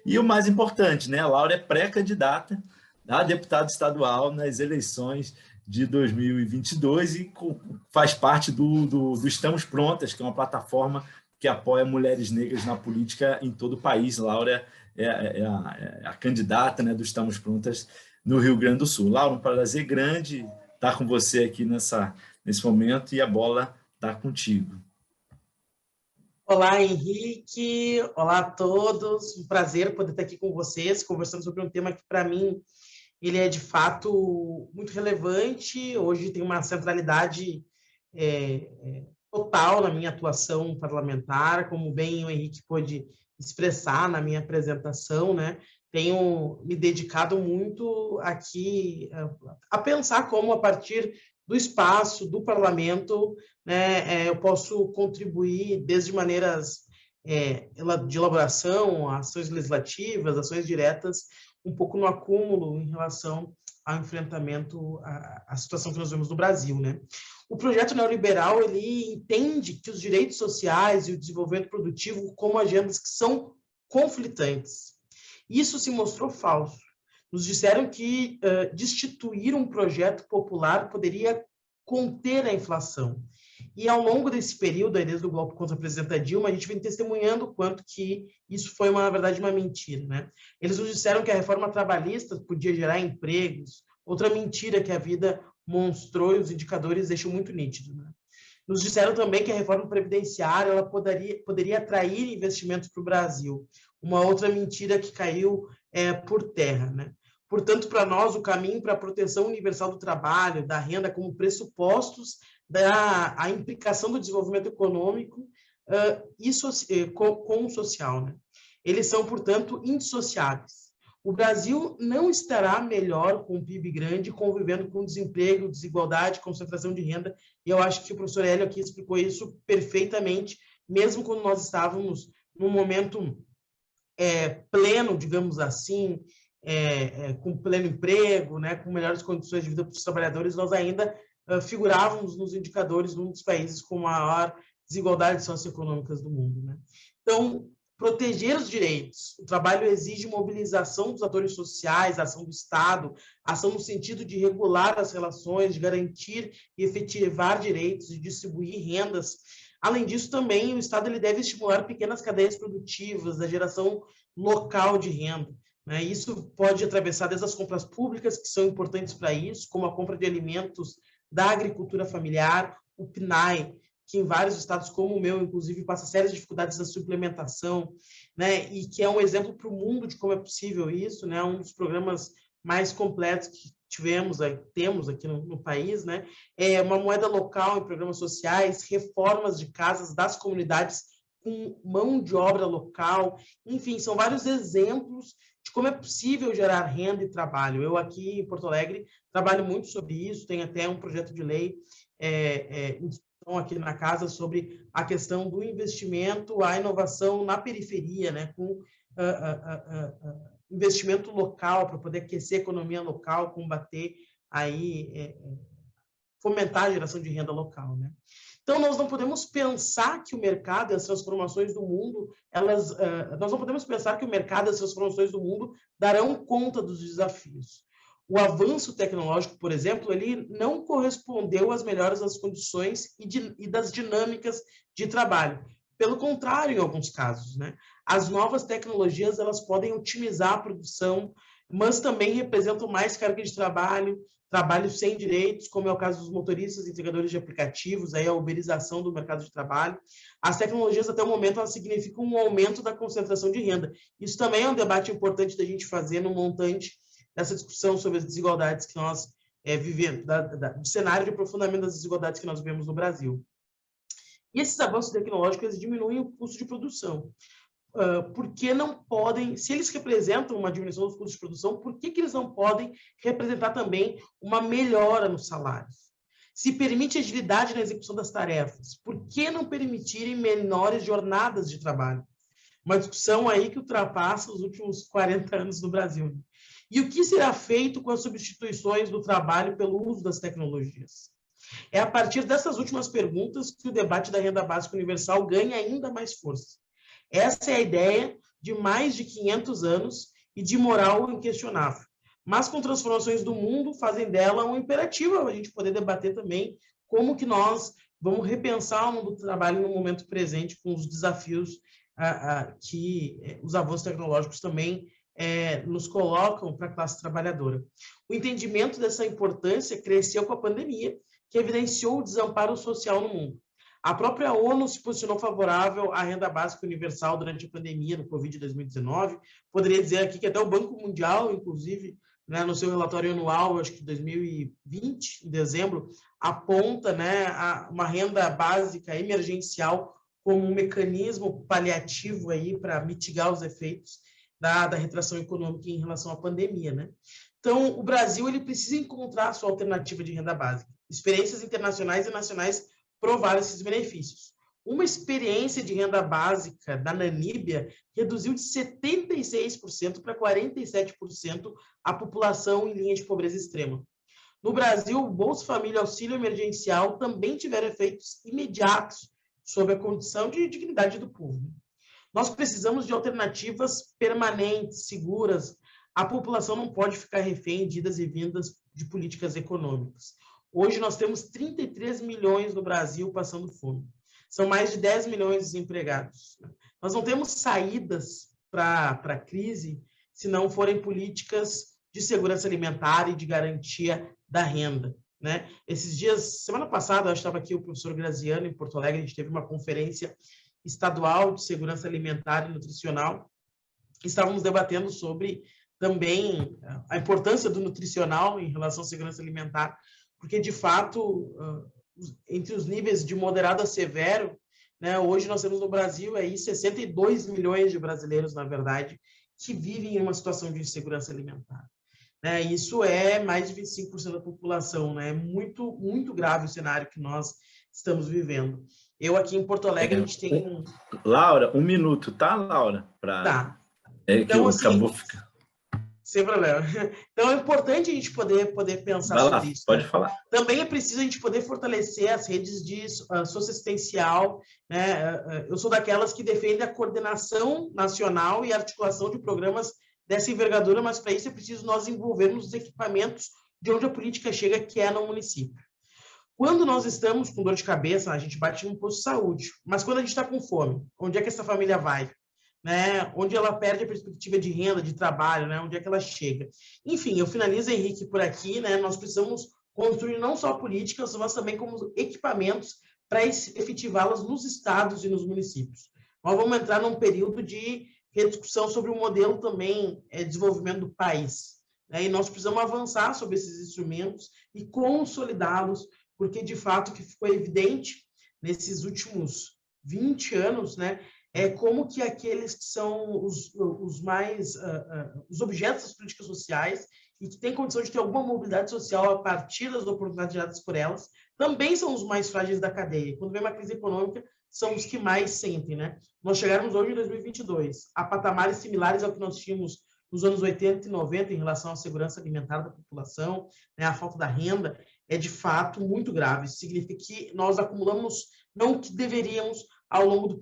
E o mais importante, né? A Laura é pré-candidata a deputada estadual nas eleições de 2022 e faz parte do Estamos Prontas, que é uma plataforma que apoia mulheres negras na política em todo o país. Laura é a candidata, né, do Estamos Prontas no Rio Grande do Sul. Laura, um prazer grande estar com você aqui nesse momento e a bola está contigo. Olá, Henrique. Olá a todos. Um prazer poder estar aqui com vocês, conversando sobre um tema que, para mim, ele é, de fato, muito relevante. Hoje tem uma centralidade total na minha atuação parlamentar, como bem o Henrique pôde expressar na minha apresentação, né? Tenho me dedicado muito aqui a pensar como, a partir do espaço do parlamento, né, eu posso contribuir desde maneiras de elaboração, ações legislativas, ações diretas, um pouco no acúmulo em relação ao enfrentamento à situação que nós vemos no Brasil, né? O projeto neoliberal, ele entende que os direitos sociais e o desenvolvimento produtivo como agendas que são conflitantes. Isso se mostrou falso. Nos disseram que destituir um projeto popular poderia conter a inflação. E, ao longo desse período, aí, desde o golpe contra a presidenta Dilma, a gente vem testemunhando o quanto que isso foi, na verdade, uma mentira, né? Eles nos disseram que a reforma trabalhista podia gerar empregos. Outra mentira, que a vida mostrou, e os indicadores deixam muito nítido, né? Nos disseram também que a reforma previdenciária ela poderia atrair investimentos para o Brasil. Uma outra mentira que caiu por terra, né? Portanto, para nós, o caminho para a proteção universal do trabalho, da renda, como pressupostos da implicação do desenvolvimento econômico com o social, né? Eles são, portanto, indissociáveis. O Brasil não estará melhor com um PIB grande, convivendo com desemprego, desigualdade, concentração de renda, e eu acho que o professor Hélio aqui explicou isso perfeitamente, mesmo quando nós estávamos num momento pleno, digamos assim, com pleno emprego, né, com melhores condições de vida para os trabalhadores, nós ainda figurávamos nos indicadores de um dos países com maior desigualdade socioeconômicas do mundo, né? Então, proteger os direitos. O trabalho exige mobilização dos atores sociais, ação do Estado, ação no sentido de regular as relações, de garantir e efetivar direitos e distribuir rendas. Além disso, também, o Estado ele deve estimular pequenas cadeias produtivas, a geração local de renda, né? Isso pode atravessar desde as compras públicas, que são importantes para isso, como a compra de alimentos da agricultura familiar, o PNAE, que em vários estados, como o meu, inclusive, passa sérias dificuldades da sua implementação, né? E que é um exemplo para o mundo de como é possível isso, né? Um dos programas mais completos que temos aqui no país, né? É uma moeda local em programas sociais, reformas de casas das comunidades com mão de obra local, enfim, são vários exemplos de como é possível gerar renda e trabalho. Eu aqui em Porto Alegre trabalho muito sobre isso, tem até um projeto de lei aqui na casa sobre a questão do investimento, a inovação na periferia, né, com investimento local para poder aquecer a economia local, combater aí, fomentar a geração de renda local, né? Então, nós não podemos pensar que o mercado e as transformações do mundo, nós não podemos pensar que o mercado e as transformações do mundo darão conta dos desafios. O avanço tecnológico, por exemplo, ele não correspondeu às melhores das condições e das dinâmicas de trabalho. Pelo contrário, em alguns casos, né? As novas tecnologias elas podem otimizar a produção, mas também representam mais carga de trabalho sem direitos, como é o caso dos motoristas e entregadores de aplicativos, aí a uberização do mercado de trabalho. As tecnologias, até o momento, elas significam um aumento da concentração de renda. Isso também é um debate importante da gente fazer no montante dessa discussão sobre as desigualdades que nós vivemos, do cenário de aprofundamento das desigualdades que nós vivemos no Brasil. E esses avanços tecnológicos eles diminuem o custo de produção. Porque não podem, se eles representam uma diminuição dos custos de produção, por que eles não podem representar também uma melhora nos salários? Se permite agilidade na execução das tarefas, por que não permitirem menores jornadas de trabalho? Uma discussão aí que ultrapassa os últimos 40 anos no Brasil. E o que será feito com as substituições do trabalho pelo uso das tecnologias? É a partir dessas últimas perguntas que o debate da renda básica universal ganha ainda mais força. Essa é a ideia de mais de 500 anos e de moral inquestionável. Mas com transformações do mundo fazem dela um imperativo a gente poder debater também como que nós vamos repensar o mundo do trabalho no momento presente com os desafios que os avanços tecnológicos também nos colocam para a classe trabalhadora. O entendimento dessa importância cresceu com a pandemia, que evidenciou o desamparo social no mundo. A própria ONU se posicionou favorável à renda básica universal durante a pandemia do Covid de 2019. Poderia dizer aqui que até o Banco Mundial, inclusive, né, no seu relatório anual, acho que 2020, em dezembro, aponta, né, uma renda básica emergencial como um mecanismo paliativo aí para mitigar os efeitos da retração econômica em relação à pandemia, né? Então, o Brasil ele precisa encontrar a sua alternativa de renda básica. Experiências internacionais e nacionais provaram esses benefícios. Uma experiência de renda básica da Namíbia reduziu de 76% para 47% a população em linha de pobreza extrema. No Brasil, o Bolsa Família e Auxílio Emergencial também tiveram efeitos imediatos sobre a condição de dignidade do povo. Nós precisamos de alternativas permanentes, seguras. A população não pode ficar refém de idas e vindas de políticas econômicas. Hoje nós temos 33 milhões no Brasil passando fome. São mais de 10 milhões de desempregados. Nós não temos saídas para a crise se não forem políticas de segurança alimentar e de garantia da renda. né? Esses dias, semana passada, eu estava aqui o professor Graziano em Porto Alegre, a gente teve uma conferência estadual de segurança alimentar e nutricional. Estávamos debatendo sobre também a importância do nutricional em relação à segurança alimentar, porque, de fato, entre os níveis de moderado a severo, né, hoje nós temos no Brasil aí 62 milhões de brasileiros, na verdade, que vivem em uma situação de insegurança alimentar. Né? Isso é mais de 25% da população, né? É muito, muito grave o cenário que nós estamos vivendo. Eu aqui em Porto Alegre, a gente tem... Laura, 1 minuto, tá, Laura? Tá. Então, assim, acabou ficando... Sem problema. Então, é importante a gente poder pensar sobre isso. Pode falar. Também é preciso a gente poder fortalecer as redes de socioassistencial. Né? Eu sou daquelas que defendem a coordenação nacional e a articulação de programas dessa envergadura, mas para isso é preciso nós envolvermos os equipamentos de onde a política chega, que é no município. Quando nós estamos com dor de cabeça, a gente bate num posto de saúde. Mas quando a gente está com fome, onde é que essa família vai? Né, onde ela perde a perspectiva de renda, de trabalho, né, onde é que ela chega. Enfim, eu finalizo, Henrique, por aqui, né, nós precisamos construir não só políticas, mas também como equipamentos para efetivá-las nos estados e nos municípios. Nós vamos entrar num período de rediscussão sobre o modelo também de desenvolvimento do país, né, e nós precisamos avançar sobre esses instrumentos e consolidá-los, porque, de fato, o que ficou evidente nesses últimos 20 anos, né, é como que aqueles que são os objetos das políticas sociais e que têm condição de ter alguma mobilidade social a partir das oportunidades geradas por elas, também são os mais frágeis da cadeia. Quando vem uma crise econômica, são os que mais sentem, né? Nós chegarmos hoje em 2022 a patamares similares ao que nós tínhamos nos anos 80 e 90 em relação à segurança alimentar da população, né, a falta da renda, é de fato muito grave. Isso significa que nós acumulamos não o que deveríamos ao longo do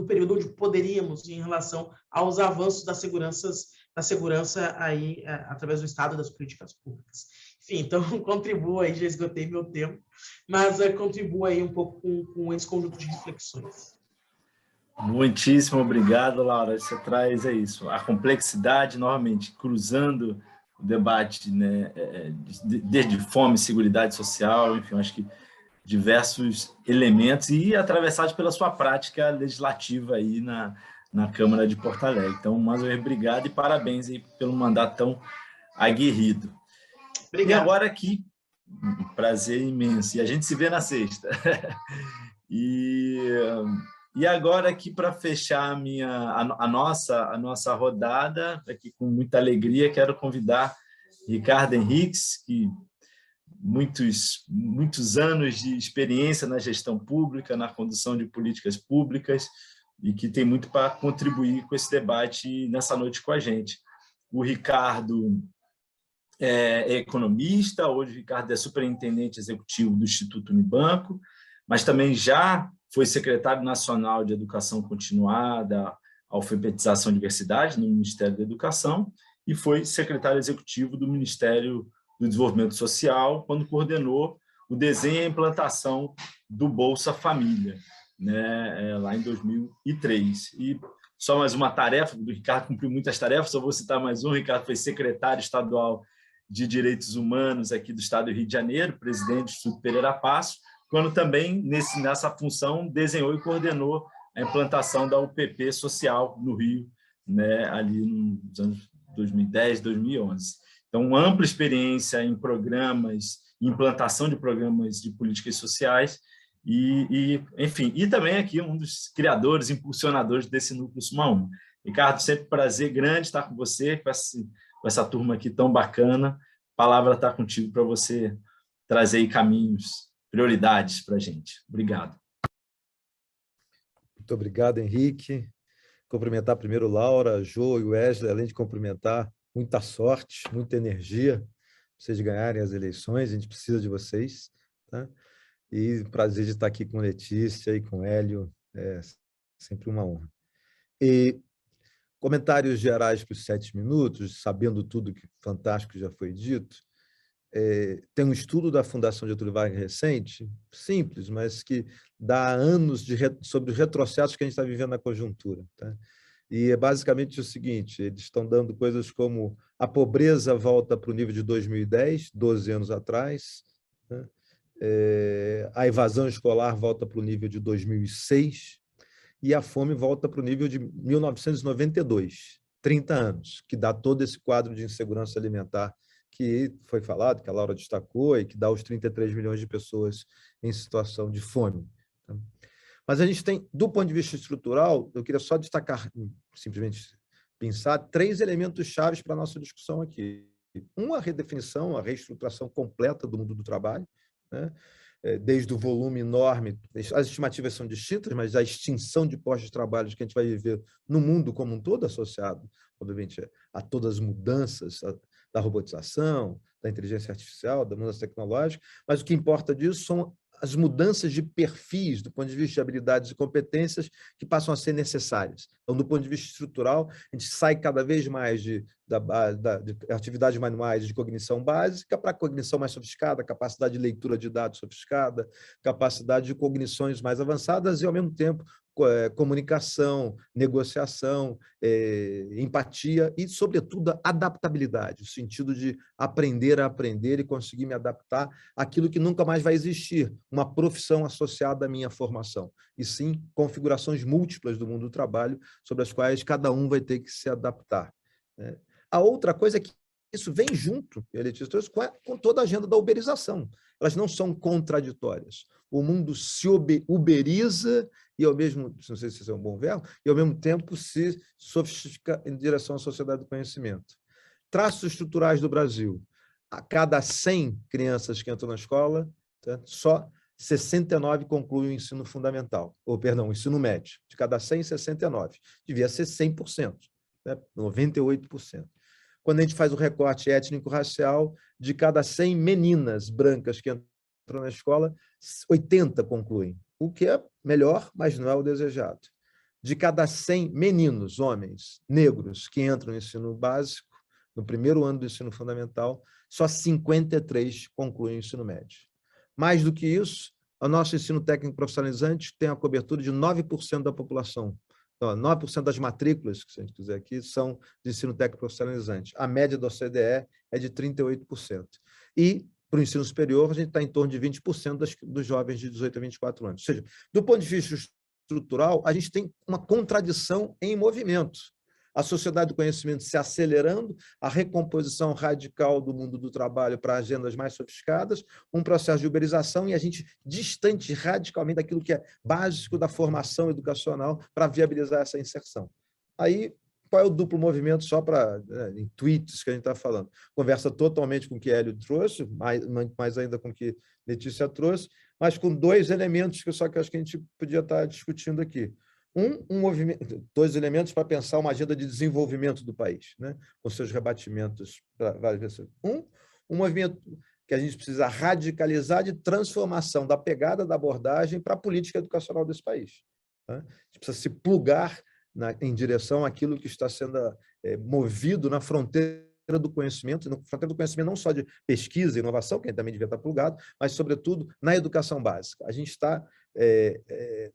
período onde poderíamos em relação aos avanços da segurança aí, através do Estado e das políticas públicas. Enfim, então, contribua aí, já esgotei meu tempo, mas contribua aí um pouco com esse conjunto de reflexões. Muitíssimo obrigado, Laura. Você traz isso, a complexidade, novamente, cruzando o debate, né, desde fome, seguridade social, enfim, acho que diversos elementos e atravessados pela sua prática legislativa aí na Câmara de Porto Alegre. Então, mais uma vez, obrigado e parabéns aí pelo mandato tão aguerrido. Obrigado. E agora aqui, um prazer imenso, e a gente se vê na sexta. E agora aqui, para fechar a nossa rodada, aqui com muita alegria, quero convidar Ricardo Henriques, que muitos anos de experiência na gestão pública, na condução de políticas públicas, e que tem muito para contribuir com esse debate nessa noite com a gente. O Ricardo é economista, hoje o Ricardo é superintendente executivo do Instituto Unibanco, mas também já foi secretário nacional de Educação Continuada, Alfabetização e Diversidade, no Ministério da Educação, e foi secretário executivo do Ministério do Desenvolvimento Social, quando coordenou o desenho e a implantação do Bolsa Família, né, lá em 2003. E só mais uma tarefa, o Ricardo cumpriu muitas tarefas, só vou citar mais um. O Ricardo foi secretário estadual de Direitos Humanos aqui do Estado do Rio de Janeiro, presidente do Instituto Pereira Passo, quando também, nessa função, desenhou e coordenou a implantação da UPP Social no Rio, né, ali nos anos 2010, 2011. Então, uma ampla experiência em programas, implantação de programas de políticas sociais enfim, e também aqui um dos criadores, impulsionadores desse Núcleo Suma Uma. Ricardo, sempre um prazer grande estar com você, com essa turma aqui tão bacana. A palavra está contigo para você trazer aí caminhos, prioridades para a gente. Obrigado. Muito obrigado, Henrique. Cumprimentar primeiro Laura, Jô e Wesley, além de cumprimentar, muita sorte, muita energia para vocês ganharem as eleições, a gente precisa de vocês. Tá? E prazer de estar aqui com Letícia e com Hélio, é sempre uma honra. E comentários gerais para os 7 minutos, sabendo tudo que fantástico já foi dito. Tem um estudo da Fundação Getúlio Vargas recente, simples, mas que dá anos sobre os retrocessos que a gente está vivendo na conjuntura. Tá? E é basicamente o seguinte, eles estão dando coisas como a pobreza volta para o nível de 2010, 12 anos atrás, né? A evasão escolar volta para o nível de 2006 e a fome volta para o nível de 1992, 30 anos, que dá todo esse quadro de insegurança alimentar que foi falado, que a Laura destacou, e que dá os 33 milhões de pessoas em situação de fome. Mas a gente tem, do ponto de vista estrutural, eu queria só destacar, simplesmente pensar, 3 elementos chaves para a nossa discussão aqui. A redefinição, a reestruturação completa do mundo do trabalho, né? Desde o volume enorme, as estimativas são distintas, mas a extinção de postos de trabalho que a gente vai viver no mundo como um todo, associado, obviamente, a todas as mudanças da robotização, da inteligência artificial, da mudança tecnológica, mas o que importa disso são as mudanças de perfis, do ponto de vista de habilidades e competências, que passam a ser necessárias. Então, do ponto de vista estrutural, a gente sai cada vez mais de atividades manuais de cognição básica para cognição mais sofisticada, capacidade de leitura de dados sofisticada, capacidade de cognições mais avançadas e, ao mesmo tempo, comunicação, negociação, empatia e, sobretudo, adaptabilidade, o sentido de aprender a aprender e conseguir me adaptar àquilo que nunca mais vai existir, uma profissão associada à minha formação, e sim configurações múltiplas do mundo do trabalho sobre as quais cada um vai ter que se adaptar. A outra coisa é que isso vem junto, com toda a agenda da uberização. Elas não são contraditórias. O mundo se uberiza e, ao mesmo, não sei se isso é um bom verbo, e, ao mesmo tempo, se sofistica em direção à sociedade do conhecimento. Traços estruturais do Brasil. A cada 100 crianças que entram na escola, só 69 concluem o ensino fundamental, o ensino médio. De cada 100, 69. Devia ser 100%, 98%. Quando a gente faz o recorte étnico-racial, de cada 100 meninas brancas que entram na escola, 80 concluem, o que é melhor, mas não é o desejado. De cada 100 meninos, homens, negros, que entram no ensino básico, no primeiro ano do ensino fundamental, só 53 concluem o ensino médio. Mais do que isso, o nosso ensino técnico profissionalizante tem a cobertura de 9% da população. 9% das matrículas, se a gente quiser aqui, são de ensino técnico profissionalizante. A média da OCDE é de 38%. E, para o ensino superior, a gente está em torno de 20% dos jovens de 18 a 24 anos. Ou seja, do ponto de vista estrutural, a gente tem uma contradição em movimento. A sociedade do conhecimento se acelerando, a recomposição radical do mundo do trabalho para agendas mais sofisticadas, um processo de uberização e a gente distante radicalmente daquilo que é básico da formação educacional para viabilizar essa inserção. Aí, qual é o duplo movimento, só para em tweets que a gente está falando? Conversa totalmente com o que Hélio trouxe, mais ainda com o que Letícia trouxe, mas com 2 elementos que eu acho que a gente podia estar discutindo aqui. Um movimento, 2 elementos para pensar uma agenda de desenvolvimento do país, né? Com seus rebatimentos para várias vezes. Um movimento que a gente precisa radicalizar de transformação da pegada da abordagem para a política educacional desse país. Tá? A gente precisa se plugar em direção àquilo que está sendo movido na fronteira do conhecimento, na fronteira do conhecimento não só de pesquisa e inovação, que também devia estar plugado, mas, sobretudo, na educação básica. A gente está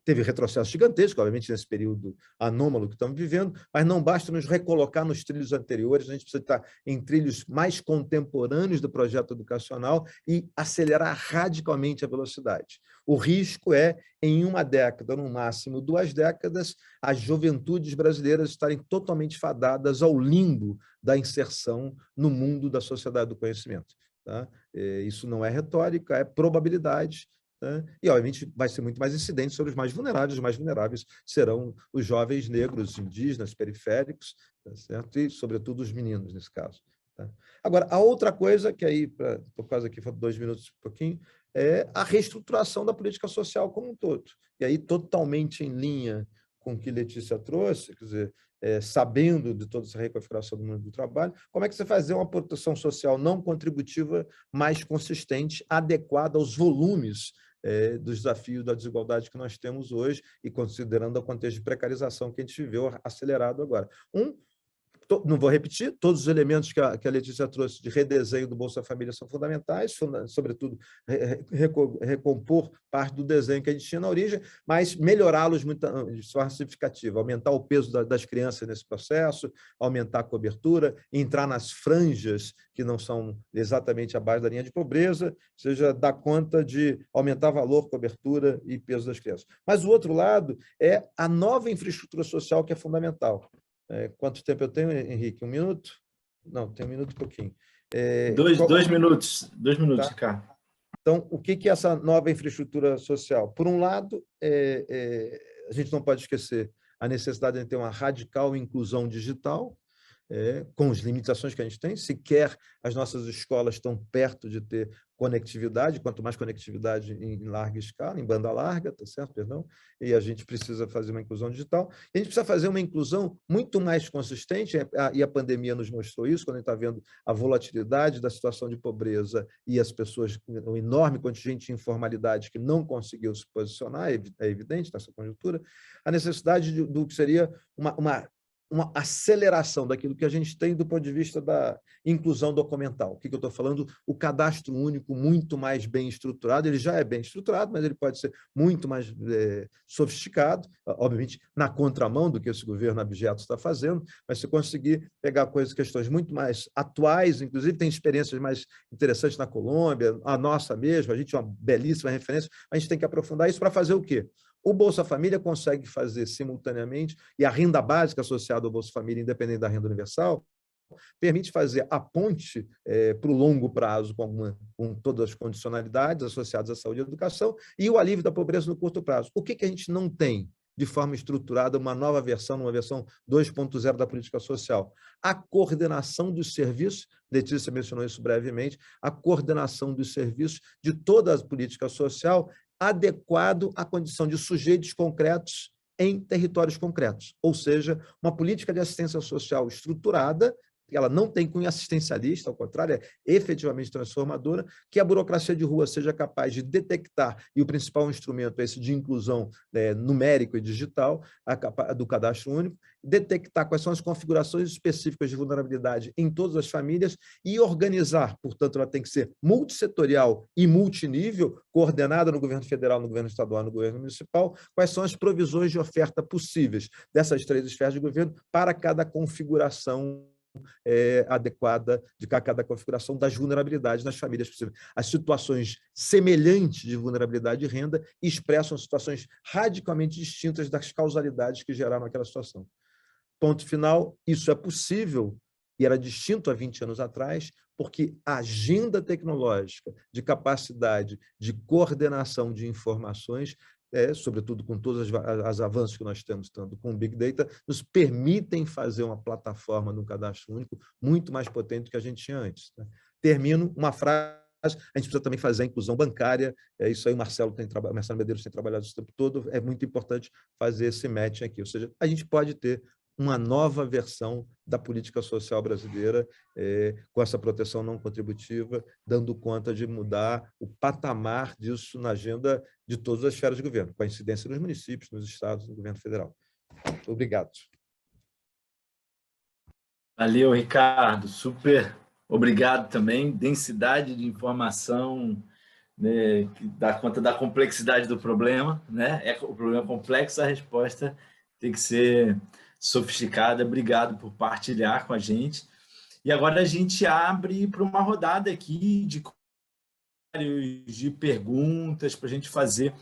teve retrocesso gigantesco, obviamente, nesse período anômalo que estamos vivendo, mas não basta nos recolocar nos trilhos anteriores, a gente precisa estar em trilhos mais contemporâneos do projeto educacional e acelerar radicalmente a velocidade. O risco é, em 1 década, no máximo 2 décadas, as juventudes brasileiras estarem totalmente fadadas ao limbo da inserção no mundo da sociedade do conhecimento. Tá? Isso não é retórica, é probabilidade. E, obviamente, vai ser muito mais incidente sobre os mais vulneráveis. Os mais vulneráveis serão os jovens negros, indígenas, periféricos, tá certo? E, sobretudo, os meninos, nesse caso. Tá? Agora, a outra coisa, que aí, por causa aqui, faltam 2 minutos um pouquinho, é a reestruturação da política social como um todo. E aí, totalmente em linha com o que Letícia trouxe, quer dizer, sabendo de toda essa reconfiguração do mundo do trabalho, como é que você fazer uma proteção social não contributiva mais consistente, adequada aos volumes dos desafios da desigualdade que nós temos hoje e considerando o contexto de precarização que a gente viveu acelerado agora. não vou repetir, todos os elementos que a Letícia trouxe de redesenho do Bolsa Família são fundamentais, sobretudo recompor parte do desenho que a gente tinha na origem, mas melhorá-los de forma significativa, aumentar o peso das crianças nesse processo, aumentar a cobertura, entrar nas franjas que não são exatamente abaixo da linha de pobreza, ou seja, dar conta de aumentar valor, cobertura e peso das crianças. Mas o outro lado é a nova infraestrutura social que é fundamental. Quanto tempo eu tenho, Henrique? 1 minuto? Não, tem 1 minuto e pouquinho. 2 minutos. 2 minutos, tá. Ricardo. Então, o que é essa nova infraestrutura social? Por um lado, a gente não pode esquecer a necessidade de ter uma radical inclusão digital, com as limitações que a gente tem. Sequer as nossas escolas estão perto de ter conectividade, quanto mais conectividade em larga escala, em banda larga, tá certo? Perdão. E a gente precisa fazer uma inclusão digital. E a gente precisa fazer uma inclusão muito mais consistente, e a pandemia nos mostrou isso, quando a gente está vendo a volatilidade da situação de pobreza e as pessoas, um enorme contingente de informalidade que não conseguiu se posicionar, é evidente nessa conjuntura, a necessidade do que seria uma aceleração daquilo que a gente tem do ponto de vista da inclusão documental. O que eu estou falando? O cadastro único muito mais bem estruturado, ele já é bem estruturado, mas ele pode ser muito mais sofisticado, obviamente na contramão do que esse governo abjeto está fazendo, mas se conseguir pegar questões muito mais atuais, inclusive tem experiências mais interessantes na Colômbia, a nossa mesmo, a gente é uma belíssima referência, a gente tem que aprofundar isso para fazer o quê? O Bolsa Família consegue fazer simultaneamente, e a renda básica associada ao Bolsa Família, independente da renda universal, permite fazer a ponte para o longo prazo com todas as condicionalidades associadas à saúde e à educação e o alívio da pobreza no curto prazo. O que a gente não tem de forma estruturada, uma nova versão, uma versão 2.0 da política social? A coordenação dos serviços, Letícia mencionou isso brevemente, a coordenação dos serviços de toda a política social adequado à condição de sujeitos concretos em territórios concretos, ou seja, uma política de assistência social estruturada, ela não tem cunho assistencialista, ao contrário, é efetivamente transformadora, que a burocracia de rua seja capaz de detectar, e o principal instrumento é esse de inclusão numérico e digital, do cadastro único, detectar quais são as configurações específicas de vulnerabilidade em todas as famílias e organizar, portanto, ela tem que ser multissetorial e multinível, coordenada no governo federal, no governo estadual, no governo municipal, quais são as provisões de oferta possíveis dessas 3 esferas de governo para cada configuração adequada de cada configuração das vulnerabilidades nas famílias possíveis. As situações semelhantes de vulnerabilidade e renda expressam situações radicalmente distintas das causalidades que geraram aquela situação. Ponto final, isso é possível e era distinto há 20 anos atrás, porque a agenda tecnológica de capacidade de coordenação de informações, sobretudo com todos os avanços que nós temos, tanto com o Big Data, nos permitem fazer uma plataforma de um cadastro único muito mais potente do que a gente tinha antes. Tá? Termino uma frase, a gente precisa também fazer a inclusão bancária, isso aí o Marcelo Medeiros tem trabalhado o tempo todo, é muito importante fazer esse match aqui, ou seja, a gente pode ter uma nova versão da política social brasileira, com essa proteção não contributiva, dando conta de mudar o patamar disso na agenda de todas as esferas de governo, com a incidência nos municípios, nos estados, no governo federal. Obrigado. Valeu, Ricardo. Super obrigado também. Densidade de informação, né, que dá conta da complexidade do problema, né? O problema é complexo, a resposta tem que ser sofisticada. Obrigado por partilhar com a gente. E agora a gente abre para uma rodada aqui de perguntas para a gente fazer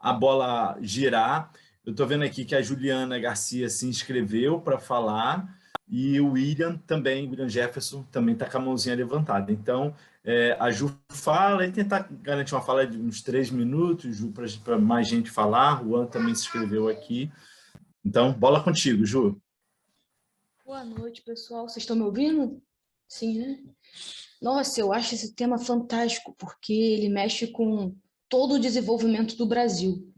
a bola girar. Eu estou vendo aqui que a Juliana Garcia se inscreveu para falar e o William Jefferson também está com a mãozinha levantada. Então, a Ju fala e tentar garantir uma fala de uns 3 minutos, Ju, para mais gente falar. O Juan também se inscreveu aqui. Então, bola contigo, Ju. Boa noite, pessoal. Vocês estão me ouvindo? Sim, né? Nossa, eu acho esse tema fantástico, porque ele mexe com todo o desenvolvimento do Brasil.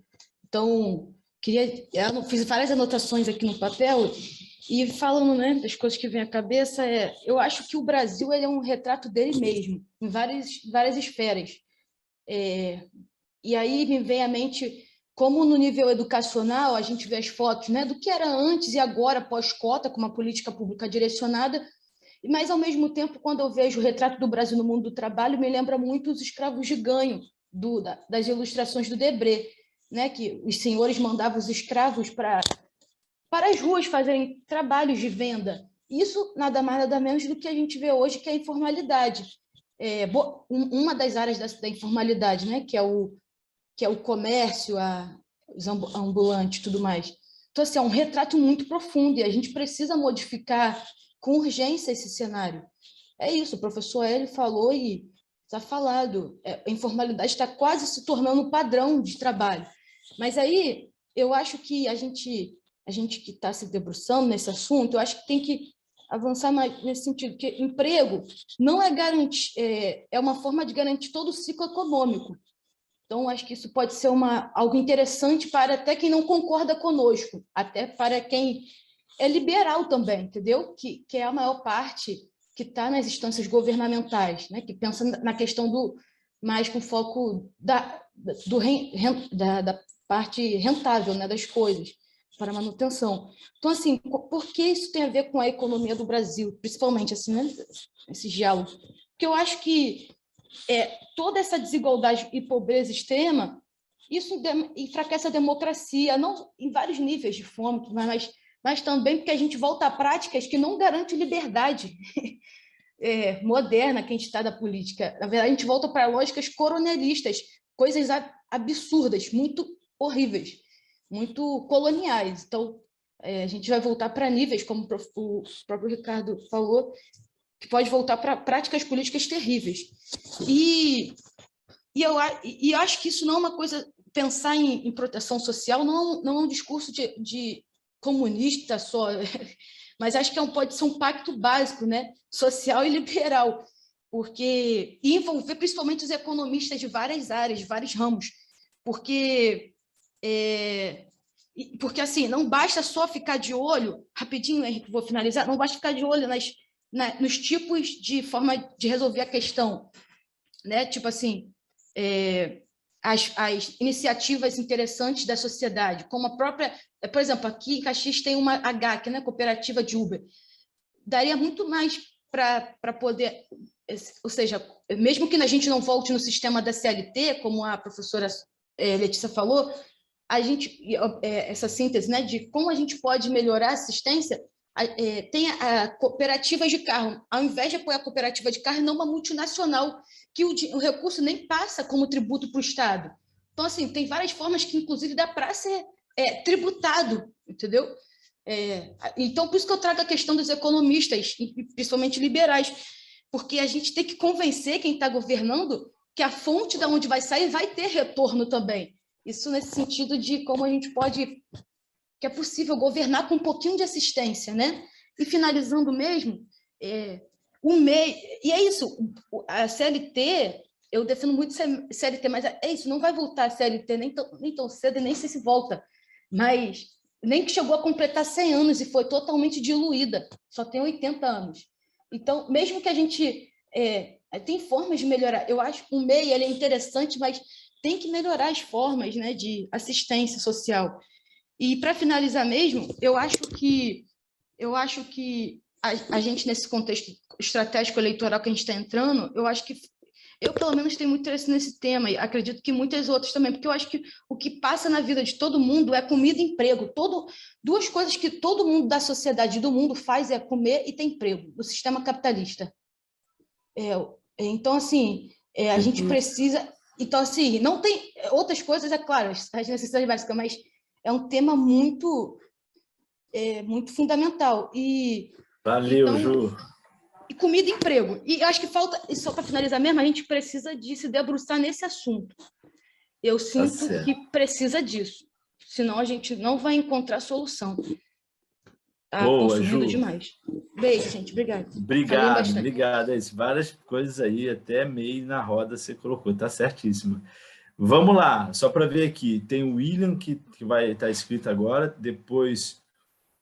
Então, eu fiz várias anotações aqui no papel e falando, né, das coisas que vêm à cabeça, eu acho que o Brasil é um retrato dele mesmo, em várias esferas. E aí me vem à mente como no nível educacional, a gente vê as fotos, né, do que era antes e agora, pós-cota, com uma política pública direcionada, mas, ao mesmo tempo, quando eu vejo o retrato do Brasil no mundo do trabalho, me lembra muito os escravos de ganho das ilustrações do Debré, né, que os senhores mandavam os escravos para as ruas fazerem trabalhos de venda. Isso nada mais, nada menos do que a gente vê hoje, que é a informalidade. Uma das áreas da informalidade, né, que é o comércio, os ambulantes e tudo mais. Então, assim, é um retrato muito profundo e a gente precisa modificar com urgência esse cenário. É isso, o professor Hélio falou e está falado. A informalidade está quase se tornando um padrão de trabalho. Mas aí, eu acho que a gente que está se debruçando nesse assunto, eu acho que tem que avançar mais nesse sentido, que emprego não é uma forma de garantir todo o ciclo econômico. Então, acho que isso pode ser algo interessante para até quem não concorda conosco, até para quem é liberal também, entendeu? Que é a maior parte que está nas instâncias governamentais, né? Que pensa na questão mais com foco da parte rentável, né? Das coisas, para manutenção. Então, assim, por que isso tem a ver com a economia do Brasil, principalmente, assim, né? Esse diálogo? Porque eu acho que toda essa desigualdade e pobreza extrema, isso enfraquece a democracia, não em vários níveis de fome, mas também porque a gente volta a práticas que não garantem liberdade moderna que a gente está da política. Na verdade, a gente volta para lógicas coronelistas, coisas absurdas, muito horríveis, muito coloniais. Então, a gente vai voltar para níveis, como o próprio Ricardo falou, que pode voltar para práticas políticas terríveis. E eu acho que isso não é uma coisa... Pensar em proteção social não é um discurso de comunista só, mas acho que pode ser um pacto básico, né? Social e liberal, porque envolver principalmente os economistas de várias áreas, de vários ramos, porque assim, não basta só ficar de olho, rapidinho, Henrique, vou finalizar, não basta ficar de olho nos tipos de forma de resolver a questão, né? Tipo assim, as iniciativas interessantes da sociedade, como a própria, por exemplo, aqui em Caxias tem uma HAC, né, Cooperativa de Uber, daria muito mais para poder, ou seja, mesmo que a gente não volte no sistema da CLT, como a professora Letícia falou, essa síntese, né, de como a gente pode melhorar a assistência, tem cooperativas de carro, ao invés de apoiar a cooperativa de carro, não uma multinacional, que o recurso nem passa como tributo para o Estado. Então, assim, tem várias formas que, inclusive, dá para ser tributado, entendeu? Então, por isso que eu trago a questão dos economistas, principalmente liberais, porque a gente tem que convencer quem está governando que a fonte de onde vai sair vai ter retorno também. Isso nesse sentido de como a gente pode... que é possível governar com um pouquinho de assistência, né? E finalizando mesmo, o MEI... E é isso, a CLT, eu defendo muito CLT, mas é isso, não vai voltar a CLT nem tão cedo e nem sei se volta, mas nem que chegou a completar 100 anos e foi totalmente diluída, só tem 80 anos. Então, mesmo que a gente... tem formas de melhorar. Eu acho que o MEI ele é interessante, mas tem que melhorar as formas, né, de assistência social. E, para finalizar mesmo, eu acho que a gente, nesse contexto estratégico eleitoral que a gente está entrando, eu acho que eu, pelo menos, tenho muito interesse nesse tema, e acredito que muitas outras também, porque eu acho que o que passa na vida de todo mundo é comida e emprego. Duas coisas que todo mundo da sociedade do mundo faz é comer e ter emprego, no sistema capitalista. Então, assim, a gente precisa... Então, assim, não tem... Outras coisas, é claro, as necessidades básicas, mas é um tema muito fundamental. Valeu, então, Ju. E comida e emprego. E acho que falta, e só para finalizar mesmo, a gente precisa de se debruçar nesse assunto. Eu sinto que precisa disso. Senão a gente não vai encontrar solução. Tá consumindo Ju. demais. Beijo, gente. Obrigada. Obrigado. Várias coisas aí, até meio na roda você colocou, tá certíssimo. Vamos lá, só para ver aqui, tem o William, que vai estar escrito agora, depois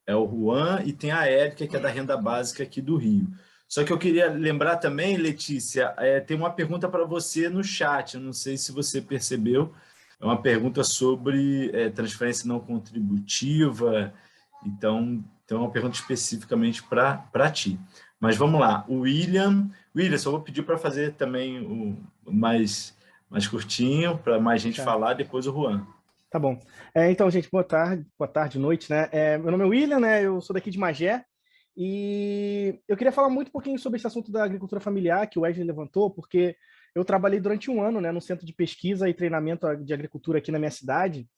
é o Juan, e tem a Érica, que é da renda básica aqui do Rio. Só que eu queria lembrar também, Letícia, tem uma pergunta para você no chat, eu não sei se você percebeu, É uma pergunta sobre transferência não contributiva, então é uma pergunta especificamente para ti. Mas vamos lá, o William, só vou pedir para fazer também o mais curtinho, para mais gente falar, depois o Juan. Tá bom. Então, gente, boa tarde, noite, né? Meu nome é William, né? Eu sou daqui de Magé, e eu queria falar muito um pouquinho sobre esse assunto da agricultura familiar que o Wesley levantou, porque eu trabalhei durante um ano, né, no Centro de Pesquisa e Treinamento de Agricultura aqui na minha cidade,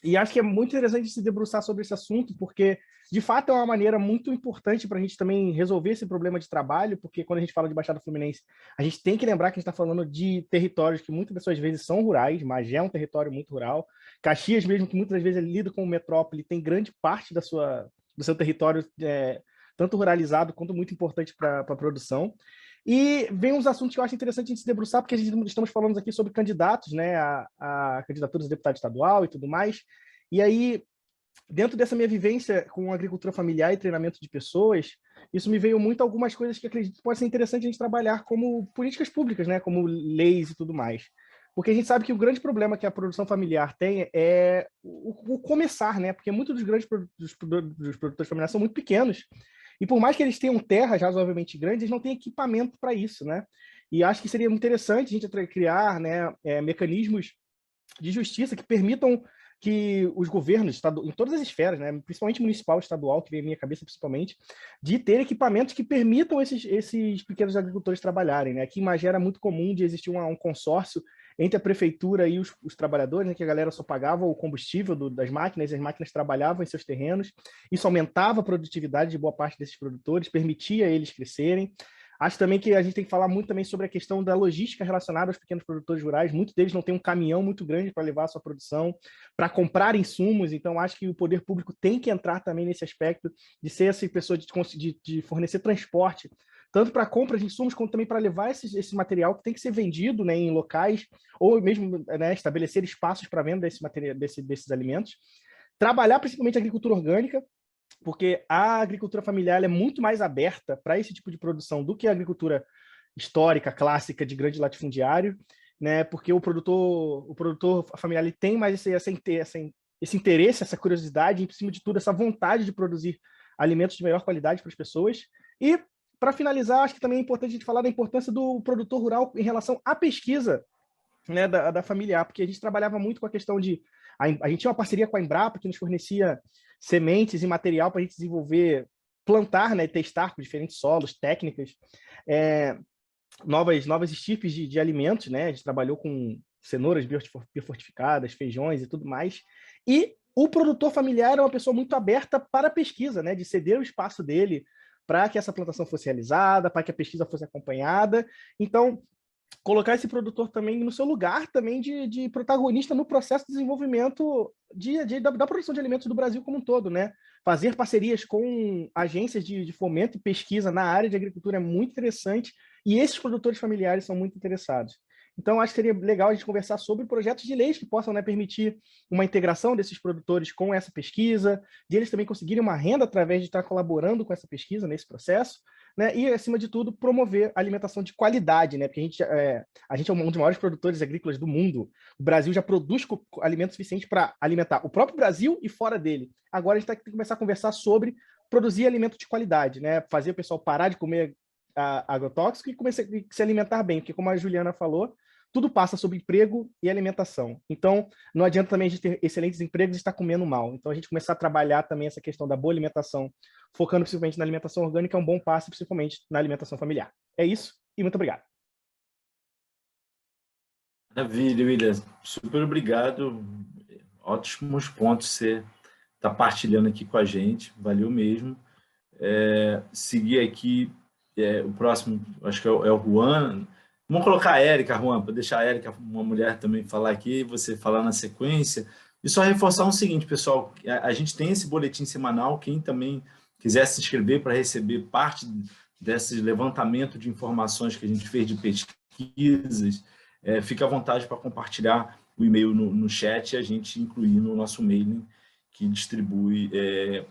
e acho que é muito interessante se debruçar sobre esse assunto, porque, de fato, é uma maneira muito importante para a gente também resolver esse problema de trabalho, porque quando a gente fala de Baixada Fluminense, a gente tem que lembrar que a gente está falando de territórios que muitas das suas vezes são rurais, Magé é um território muito rural, Caxias mesmo, que muitas vezes lida com metrópole, tem grande parte do seu território tanto ruralizado quanto muito importante para a produção. E vem uns assuntos que eu acho interessante a gente se debruçar, porque estamos falando aqui sobre candidatos, né, a candidaturas a deputado estadual e tudo mais. E aí, dentro dessa minha vivência com agricultura familiar e treinamento de pessoas, isso me veio muito algumas coisas que acredito que pode ser interessante a gente trabalhar como políticas públicas, né, como leis e tudo mais. Porque a gente sabe que o grande problema que a produção familiar tem é o começar, né? Porque muitos dos grandes dos produtores familiares são muito pequenos. E por mais que eles tenham terras razoavelmente grandes, eles não têm equipamento para isso, né? E acho que seria muito interessante a gente criar, né, mecanismos de justiça que permitam que os governos, em todas as esferas, né, principalmente municipal, estadual, que vem à minha cabeça principalmente, de ter equipamentos que permitam esses pequenos agricultores trabalharem, né? Aqui em Magé era muito comum de existir um consórcio entre a prefeitura e os trabalhadores, né, que a galera só pagava o combustível das máquinas, e as máquinas trabalhavam em seus terrenos. Isso aumentava a produtividade de boa parte desses produtores, permitia eles crescerem. Acho também que a gente tem que falar muito também sobre a questão da logística relacionada aos pequenos produtores rurais. Muitos deles não têm um caminhão muito grande para levar a sua produção, para comprar insumos. Então, acho que o poder público tem que entrar também nesse aspecto de ser essa pessoa de fornecer transporte, tanto para a compra de insumos, quanto também para levar esse material que tem que ser vendido, né, em locais, ou mesmo, né, estabelecer espaços para venda desses alimentos. Trabalhar principalmente a agricultura orgânica, porque a agricultura familiar é muito mais aberta para esse tipo de produção do que a agricultura histórica, clássica, de grande latifundiário, né? Porque o produtor familiar ele tem mais esse interesse, essa curiosidade, e, em cima de tudo, essa vontade de produzir alimentos de melhor qualidade para as pessoas. E, para finalizar, acho que também é importante a gente falar da importância do produtor rural em relação à pesquisa, né, da familiar, porque a gente trabalhava muito com a questão de... A gente tinha uma parceria com a Embrapa, que nos fornecia sementes e material para a gente desenvolver, plantar, né, testar com diferentes solos, técnicas, novas estirpes de alimentos, né? A gente trabalhou com cenouras biofortificadas, feijões e tudo mais. E o produtor familiar era uma pessoa muito aberta para a pesquisa, né? De ceder o espaço dele para que essa plantação fosse realizada, para que a pesquisa fosse acompanhada. Então, colocar esse produtor também no seu lugar também de protagonista no processo de desenvolvimento da produção de alimentos do Brasil como um todo, né? Fazer parcerias com agências de fomento e pesquisa na área de agricultura é muito interessante, e esses produtores familiares são muito interessados. Então, acho que seria legal a gente conversar sobre projetos de leis que possam, né, permitir uma integração desses produtores com essa pesquisa, de eles também conseguirem uma renda através de estar colaborando com essa pesquisa nesse processo, né? E, acima de tudo, promover a alimentação de qualidade, né? Porque a gente é um dos maiores produtores agrícolas do mundo. O Brasil já produz alimento suficiente para alimentar o próprio Brasil e fora dele. Agora a gente tem que começar a conversar sobre produzir alimento de qualidade, né? Fazer o pessoal parar de comer agrotóxico e começar a se alimentar bem, porque, como a Juliana falou, tudo passa sobre emprego e alimentação. Então, não adianta também a gente ter excelentes empregos e estar comendo mal. Então, a gente começar a trabalhar também essa questão da boa alimentação, focando principalmente na alimentação orgânica, é um bom passo, principalmente na alimentação familiar. É isso, e muito obrigado. Maravilha, William. Super obrigado. Ótimos pontos você está partilhando aqui com a gente. Valeu mesmo. Seguir aqui, o próximo, acho que é o Juan. Vamos colocar a Érica, Juan, para deixar a Érica, uma mulher, também falar aqui, você falar na sequência. E só reforçar o seguinte, pessoal, a gente tem esse boletim semanal, quem também quiser se inscrever para receber parte desse levantamento de informações que a gente fez de pesquisas, fica à vontade para compartilhar o e-mail no chat e a gente incluir no nosso mailing, que distribui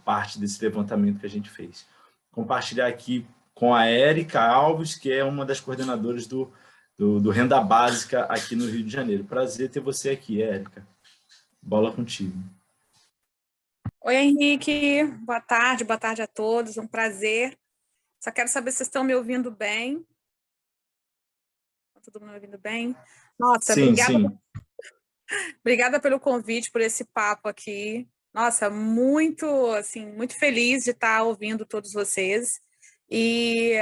parte desse levantamento que a gente fez. Compartilhar aqui com a Érica Alves, que é uma das coordenadoras do do Renda Básica aqui no Rio de Janeiro. Prazer ter você aqui, Érica. Bola contigo. Oi, Henrique. Boa tarde a todos. Um prazer. Só quero saber se vocês estão me ouvindo bem. Está todo mundo me ouvindo bem? Nossa, sim, sim. Obrigada pelo convite, por esse papo aqui. Nossa, muito feliz de estar ouvindo todos vocês e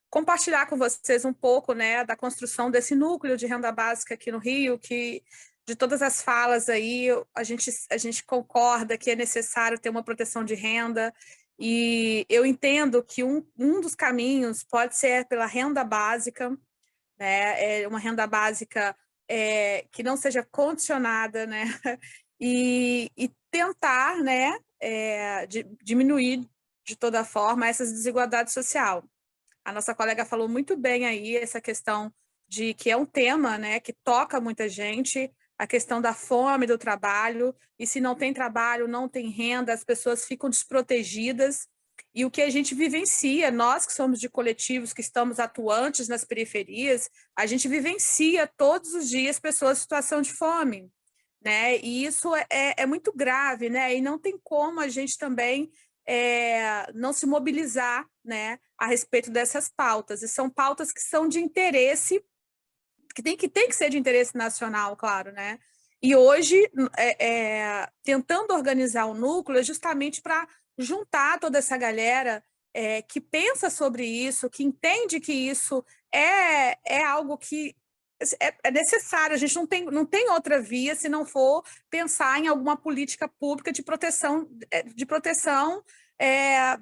compartilhar com vocês um pouco, né, da construção desse núcleo de renda básica aqui no Rio, que de todas as falas aí, a gente concorda que é necessário ter uma proteção de renda, e eu entendo que um dos caminhos pode ser pela renda básica, né, uma renda básica que não seja condicionada, né, e tentar, né, diminuir de toda forma essas desigualdades sociais. A nossa colega falou muito bem aí essa questão de que é um tema, né, que toca muita gente, a questão da fome, do trabalho, e se não tem trabalho, não tem renda, as pessoas ficam desprotegidas, e o que a gente vivencia, nós que somos de coletivos, que estamos atuantes nas periferias, a gente vivencia todos os dias pessoas em situação de fome, né? E isso é muito grave, né? E não tem como a gente também não se mobilizar, né, a respeito dessas pautas. E são pautas que são de interesse, que tem que ser de interesse nacional, claro, né? E hoje, tentando organizar o núcleo é justamente para juntar toda essa galera que pensa sobre isso, que entende que isso é algo que é necessário. A gente não tem outra via se não for pensar em alguma política pública de proteção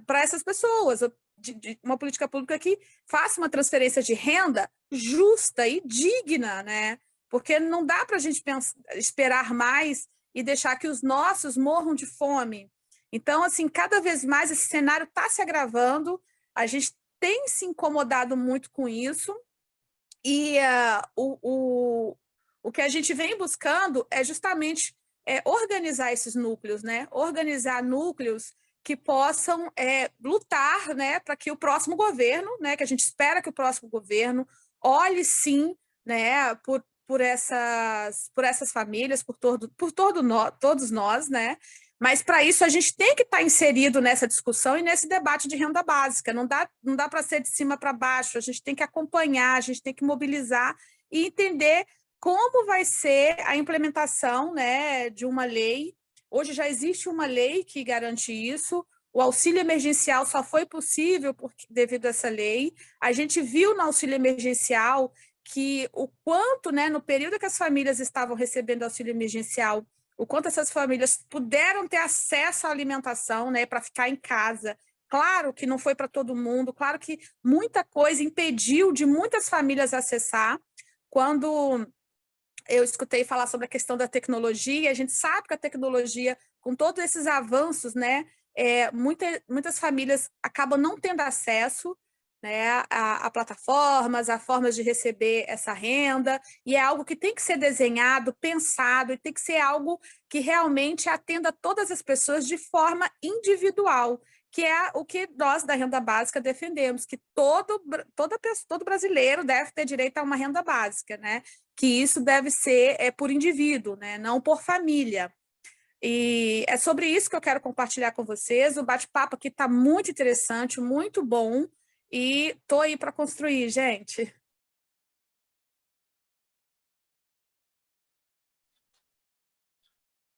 para essas pessoas, uma política pública que faça uma transferência de renda justa e digna, né? Porque não dá para a gente esperar mais e deixar que os nossos morram de fome. Então, assim, cada vez mais esse cenário está se agravando, a gente tem se incomodado muito com isso, e o que a gente vem buscando é justamente organizar esses núcleos, né? Organizar núcleos que possam lutar, né, para que o próximo governo, né, que a gente espera que o próximo governo olhe sim, né, por essas famílias, todos nós, né? Mas para isso a gente tem que estar inserido nessa discussão e nesse debate de renda básica. Não dá para ser de cima para baixo, a gente tem que acompanhar, a gente tem que mobilizar e entender como vai ser a implementação, né, de uma lei. Hoje já existe uma lei que garante isso. O auxílio emergencial só foi possível devido a essa lei. A gente viu no auxílio emergencial que o quanto, né, no período que as famílias estavam recebendo auxílio emergencial, o quanto essas famílias puderam ter acesso à alimentação, né, para ficar em casa. Claro que não foi para todo mundo, claro que muita coisa impediu de muitas famílias acessar. Quando eu escutei falar sobre a questão da tecnologia, a gente sabe que a tecnologia, com todos esses avanços, né, muitas famílias acabam não tendo acesso, né, a plataformas, a formas de receber essa renda, e é algo que tem que ser desenhado, pensado, e tem que ser algo que realmente atenda todas as pessoas de forma individual, que é o que nós da renda básica defendemos, que todo brasileiro deve ter direito a uma renda básica, né? Que isso deve ser por indivíduo, né? Não por família. E é sobre isso que eu quero compartilhar com vocês. O bate-papo aqui está muito interessante, muito bom, e estou aí para construir, gente.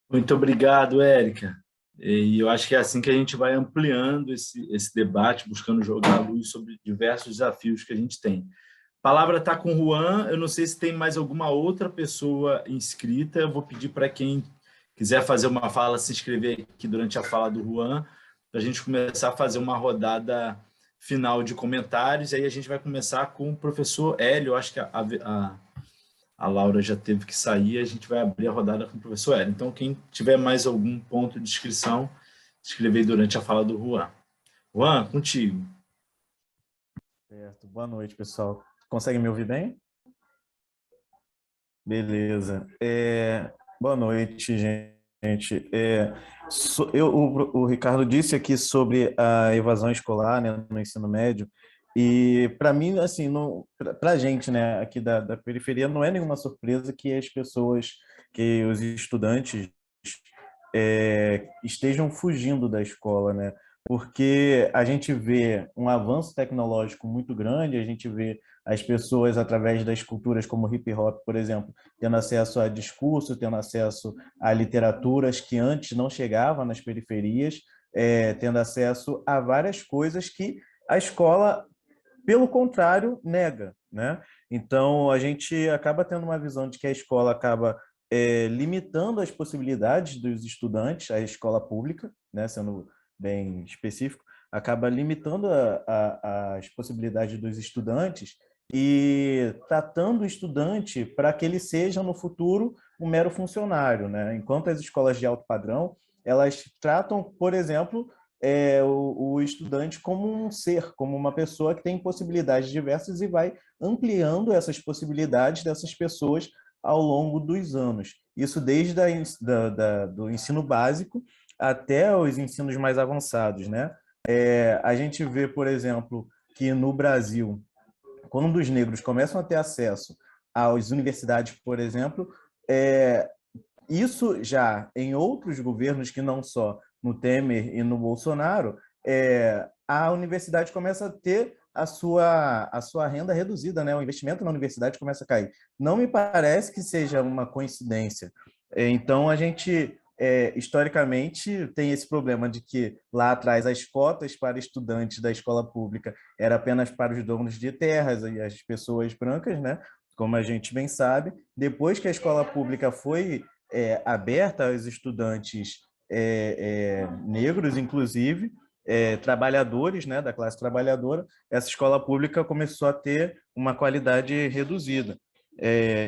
Muito obrigado, Érica. E eu acho que é assim que a gente vai ampliando esse debate, buscando jogar a luz sobre diversos desafios que a gente tem. A palavra está com o Juan. Eu não sei se tem mais alguma outra pessoa inscrita. Eu vou pedir para quem quiser fazer uma fala, se inscrever aqui durante a fala do Juan, para a gente começar a fazer uma rodada final de comentários. Aí a gente vai começar com o professor Hélio. Eu acho que a Laura já teve que sair, a gente vai abrir a rodada com o professor Hélio. Então, quem tiver mais algum ponto de inscrição, escrever durante a fala do Juan. Juan, contigo. Certo. Boa noite, pessoal. Consegue me ouvir bem? Beleza. Boa noite, gente. O Ricardo disse aqui sobre a evasão escolar, né, no ensino médio. E para mim, assim, para a gente, né, aqui da periferia, não é nenhuma surpresa que as pessoas, que os estudantes estejam fugindo da escola, né? Porque a gente vê um avanço tecnológico muito grande, a gente vê as pessoas, através das culturas como hip hop, por exemplo, tendo acesso a discurso, tendo acesso a literaturas que antes não chegavam nas periferias, tendo acesso a várias coisas que a escola, pelo contrário, nega, né? Então, a gente acaba tendo uma visão de que a escola acaba limitando as possibilidades dos estudantes, a escola pública, né, sendo bem específico, acaba limitando as possibilidades dos estudantes e tratando o estudante para que ele seja, no futuro, um mero funcionário, né? Enquanto as escolas de alto padrão, elas tratam, por exemplo, o estudante como um ser, como uma pessoa que tem possibilidades diversas e vai ampliando essas possibilidades dessas pessoas ao longo dos anos. Isso desde do ensino básico até os ensinos mais avançados, né? A gente vê, por exemplo, que no Brasil, quando os negros começam a ter acesso às universidades, por exemplo, isso já em outros governos, que não só no Temer e no Bolsonaro, a universidade começa a ter a sua renda reduzida, né? O investimento na universidade começa a cair. Não me parece que seja uma coincidência. Então, a gente, historicamente, tem esse problema de que lá atrás as cotas para estudantes da escola pública era apenas para os donos de terras e as pessoas brancas, né? Como a gente bem sabe. Depois que a escola pública foi aberta aos estudantes negros, inclusive, trabalhadores, né, da classe trabalhadora, essa escola pública começou a ter uma qualidade reduzida.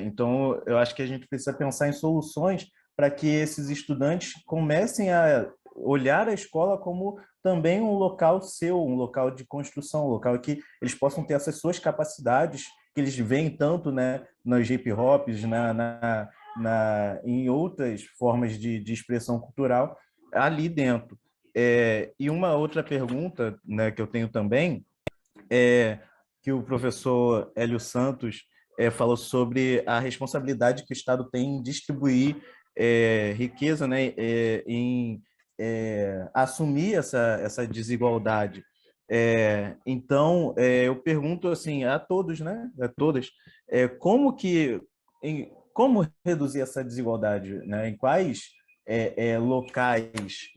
Então, eu acho que a gente precisa pensar em soluções para que esses estudantes comecem a olhar a escola como também um local seu, um local de construção, um local que eles possam ter essas suas capacidades, que eles veem tanto, né, nos hip hops, em outras formas de expressão cultural ali dentro. E uma outra pergunta, né, que eu tenho também é que o professor Hélio Santos falou sobre a responsabilidade que o Estado tem em distribuir riqueza, né, em assumir essa desigualdade. Então, eu pergunto assim a todos, né, a todas, como reduzir essa desigualdade, né? Em quais locais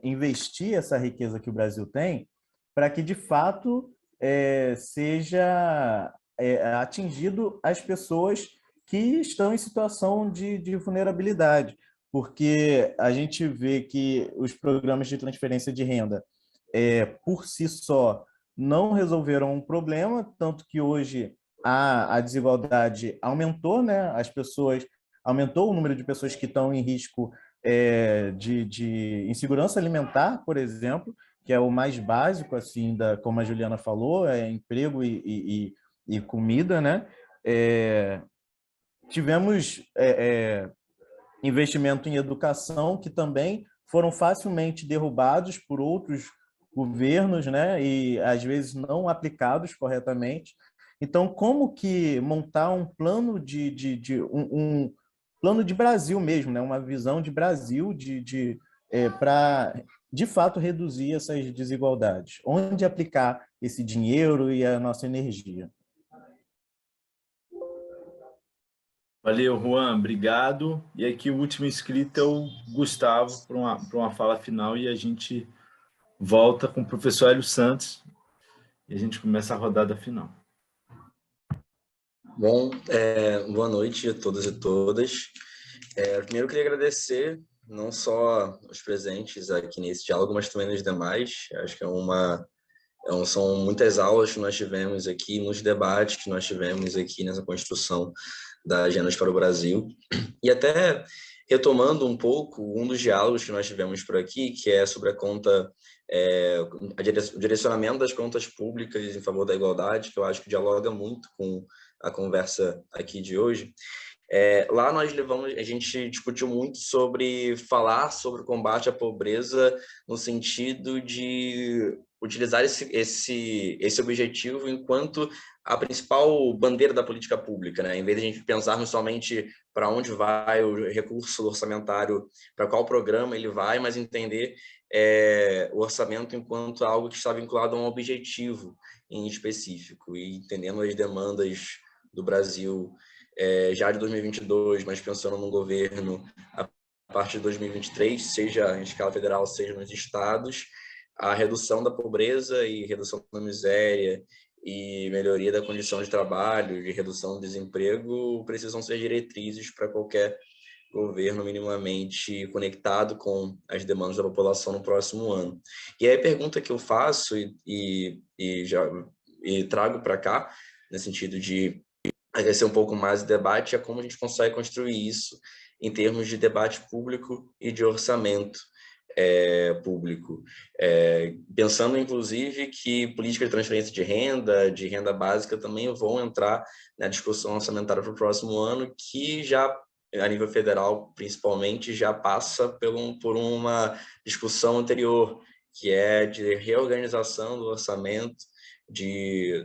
investir essa riqueza que o Brasil tem para que, de fato, seja atingido as pessoas que estão em situação de vulnerabilidade, porque a gente vê que os programas de transferência de renda, por si só, não resolveram um problema, tanto que hoje a desigualdade aumentou, né? Aumentou o número de pessoas que estão em risco de insegurança alimentar, por exemplo, que é o mais básico, assim, como a Juliana falou, emprego e comida, né? Tivemos investimento em educação que também foram facilmente derrubados por outros governos, né? E às vezes não aplicados corretamente. Então, como que montar um plano um plano de Brasil mesmo, né? Uma visão de Brasil para, de fato, reduzir essas desigualdades? Onde aplicar esse dinheiro e a nossa energia? Valeu, Juan, obrigado. E aqui o último inscrito é o Gustavo, para uma fala final, e a gente volta com o professor Hélio Santos e a gente começa a rodada final. Bom, boa noite a todos e todas. Primeiro, eu queria agradecer não só os presentes aqui nesse diálogo, mas também nos demais. Acho que são muitas aulas que nós tivemos aqui, muitos debates que nós tivemos aqui nessa construção da Agenda para o Brasil. E até retomando um pouco um dos diálogos que nós tivemos por aqui, que é sobre o direcionamento das contas públicas em favor da igualdade, que eu acho que dialoga muito com a conversa aqui de hoje. Lá a gente discutiu muito sobre falar sobre o combate à pobreza no sentido de utilizar esse objetivo enquanto a principal bandeira da política pública, né? Em vez de a gente pensarmos somente para onde vai o recurso orçamentário, para qual programa ele vai, mas entender o orçamento enquanto algo que está vinculado a um objetivo em específico e entendendo as demandas do Brasil já de 2022, mas pensando no governo a partir de 2023, seja em escala federal, seja nos estados, a redução da pobreza e redução da miséria e melhoria da condição de trabalho, de redução do desemprego, precisam ser diretrizes para qualquer governo minimamente conectado com as demandas da população no próximo ano. E aí a pergunta que eu faço e trago para cá, no sentido de aquecer um pouco mais o debate, é como a gente consegue construir isso em termos de debate público e de orçamento público. Pensando, inclusive, que políticas de transferência de renda básica, também vão entrar na discussão orçamentária para o próximo ano, que já, a nível federal, principalmente, já passa por uma discussão anterior, que é de reorganização do orçamento,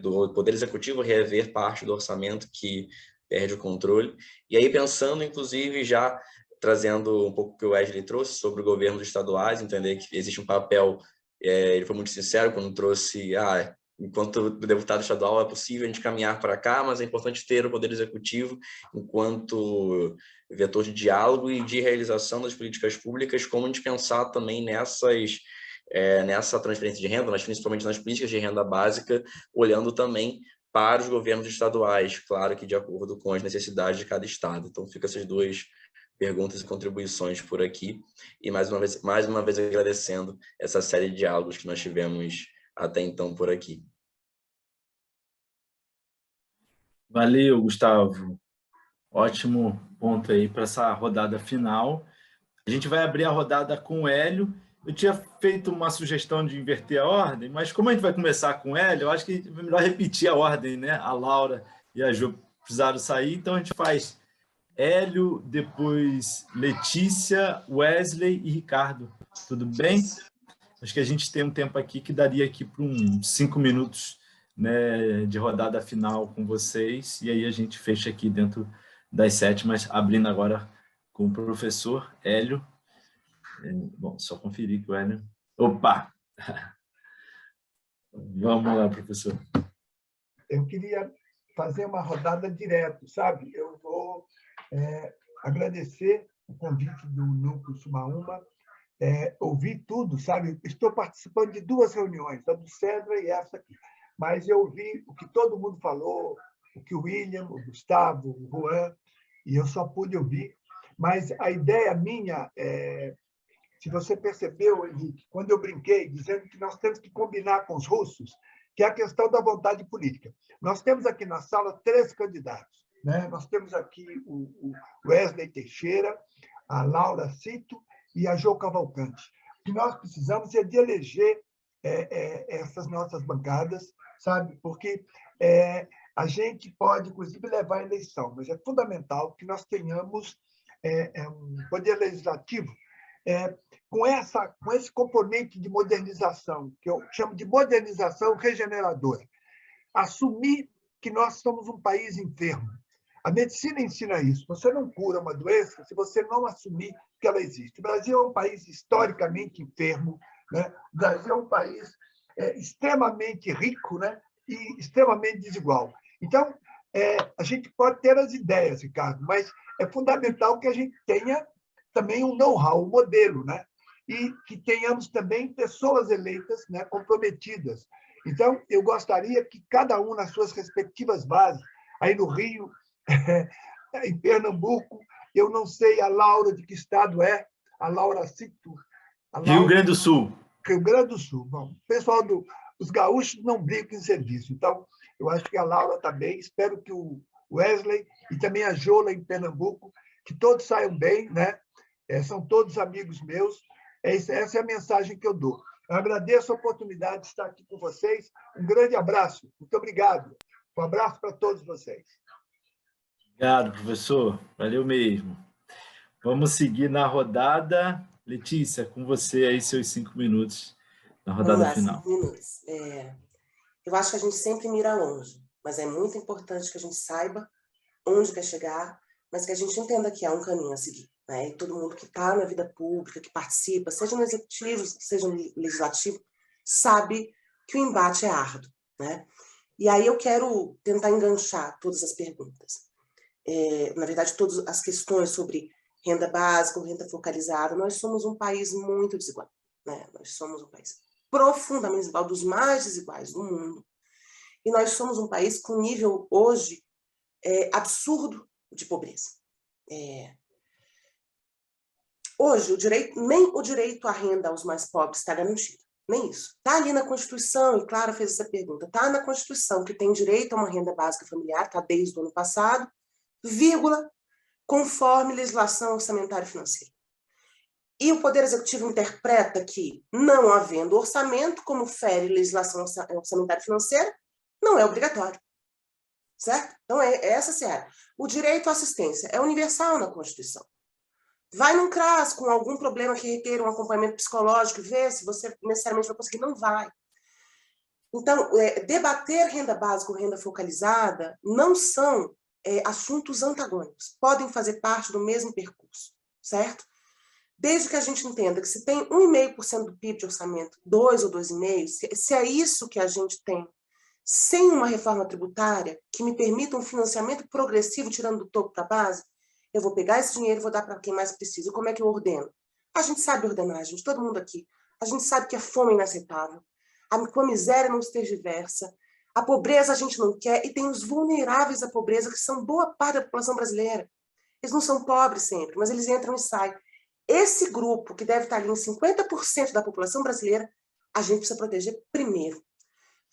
do Poder Executivo rever parte do orçamento que perde o controle. E aí, pensando, inclusive, já trazendo um pouco o que o Wesley trouxe sobre o governo dos estaduais, entender que existe um papel, ele foi muito sincero quando trouxe, enquanto deputado estadual é possível a gente caminhar para cá, mas é importante ter o Poder Executivo enquanto vetor de diálogo e de realização das políticas públicas, como a gente pensar também nessa transferência de renda, mas principalmente nas políticas de renda básica, olhando também para os governos estaduais, claro que de acordo com as necessidades de cada estado. Então, fica essas duas perguntas e contribuições por aqui, e mais uma vez agradecendo essa série de diálogos que nós tivemos até então por aqui. Valeu, Gustavo. Ótimo ponto aí para essa rodada final. A gente vai abrir a rodada com o Hélio. Eu tinha feito uma sugestão de inverter a ordem, mas como a gente vai começar com o Hélio, eu acho que é melhor repetir a ordem, né? A Laura e a Ju precisaram sair, então a gente faz Hélio, depois Letícia, Wesley e Ricardo. Tudo bem? Acho que a gente tem um tempo aqui que daria aqui para uns 5 minutos, né, de rodada final com vocês, e aí a gente fecha aqui dentro das 7, mas abrindo agora com o professor Hélio. Bom, só conferir que o Hélio... Opa! Vamos lá, professor. Eu queria fazer uma rodada direto, sabe? Eu vou agradecer o convite do Núcleo Sumaúma, ouvi tudo, sabe? Estou participando de 2 reuniões, a do Cedra e essa aqui, mas eu ouvi o que todo mundo falou, o que o William, o Gustavo, o Juan, e eu só pude ouvir, mas a ideia minha se você percebeu, Henrique, quando eu brinquei dizendo que nós temos que combinar com os russos, que é a questão da vontade política. Nós temos aqui na sala 3 candidatos, né? Nós temos aqui o Wesley Teixeira, a Laura Cito e a Jo Cavalcante. O que nós precisamos é de eleger essas nossas bancadas, sabe? Porque a gente pode, inclusive, levar a eleição, mas é fundamental que nós tenhamos um poder legislativo com esse componente de modernização, que eu chamo de modernização regeneradora. Assumir que nós somos um país enfermo. A medicina ensina isso. Você não cura uma doença se você não assumir que ela existe. O Brasil é um país historicamente enfermo, né? O Brasil é um país extremamente rico, né? E extremamente desigual. Então, a gente pode ter as ideias, Ricardo, mas é fundamental que a gente tenha também um know-how, um modelo, né? E que tenhamos também pessoas eleitas, né, comprometidas. Então, eu gostaria que cada um, nas suas respectivas bases, aí no Rio, em Pernambuco, eu não sei a Laura de que estado é, a Laura Cito. Rio Grande do Sul. Rio Grande do Sul. Bom, o pessoal os gaúchos não brigam em serviço. Então, eu acho que a Laura está bem. Espero que o Wesley e também a Jola em Pernambuco, que todos saiam bem, né? São todos amigos meus. Essa é a mensagem que eu dou. Eu agradeço a oportunidade de estar aqui com vocês. Um grande abraço. Muito obrigado. Um abraço para todos vocês. Obrigado, professor. Valeu mesmo. Vamos seguir na rodada. Letícia, com você aí, seus 5 minutos na Vamos rodada lá, final. 5 minutos. Eu acho que a gente sempre mira longe, mas é muito importante que a gente saiba onde quer chegar, mas que a gente entenda que há um caminho a seguir, né? E todo mundo que está na vida pública, que participa, seja no executivo, seja no legislativo, sabe que o embate é árduo, né? E aí eu quero tentar enganchar todas as perguntas. Na verdade, todas as questões sobre renda básica ou renda focalizada. Nós somos um país muito desigual, né? Nós somos um país profundamente desigual, dos mais desiguais do mundo. E nós somos um país com nível, hoje, absurdo de pobreza. Hoje, nem o direito à renda aos mais pobres está garantido. Nem isso. Está ali na Constituição, e Clara fez essa pergunta, está na Constituição que tem direito a uma renda básica familiar, está desde o ano passado, vírgula, conforme legislação orçamentária e financeira. E o Poder Executivo interpreta que, não havendo orçamento, como fere legislação orçamentária e financeira, não é obrigatório. Certo? Então, é essa seara. O direito à assistência é universal na Constituição. Vai num CRAS com algum problema que requer um acompanhamento psicológico e vê se você necessariamente vai conseguir. Não vai. Então, debater renda básica ou renda focalizada não são assuntos antagônicos. Podem fazer parte do mesmo percurso, certo? Desde que a gente entenda que se tem 1,5% do PIB de orçamento, 2 ou 2,5%, se é isso que a gente tem, sem uma reforma tributária que me permita um financiamento progressivo, tirando do topo para a base, eu vou pegar esse dinheiro e vou dar para quem mais precisa. Como é que eu ordeno? A gente sabe ordenar, gente, todo mundo aqui. A gente sabe que a fome é inaceitável, a miséria não se tergiversa, a pobreza a gente não quer, e tem os vulneráveis à pobreza, que são boa parte da população brasileira. Eles não são pobres sempre, mas eles entram e saem. Esse grupo, que deve estar ali em 50% da população brasileira, a gente precisa proteger primeiro.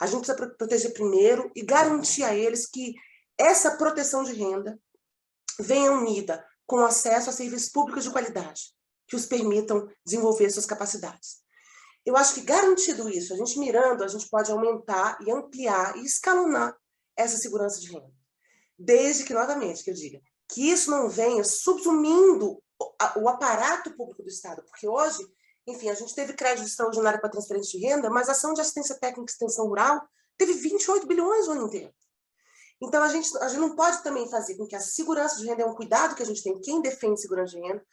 A gente precisa proteger primeiro e garantir a eles que essa proteção de renda venha unida com acesso a serviços públicos de qualidade, que os permitam desenvolver suas capacidades. Eu acho que, garantido isso, a gente mirando, a gente pode aumentar e ampliar e escalonar essa segurança de renda. Desde que, novamente, que eu diga, que isso não venha subsumindo o aparato público do Estado, porque hoje, enfim, a gente teve crédito extraordinário para transferência de renda, mas a ação de assistência técnica e extensão rural teve 28 bilhões o ano inteiro. Então, a gente não pode também fazer com que a segurança de renda é um cuidado que a gente tem, quem defende segurança de renda,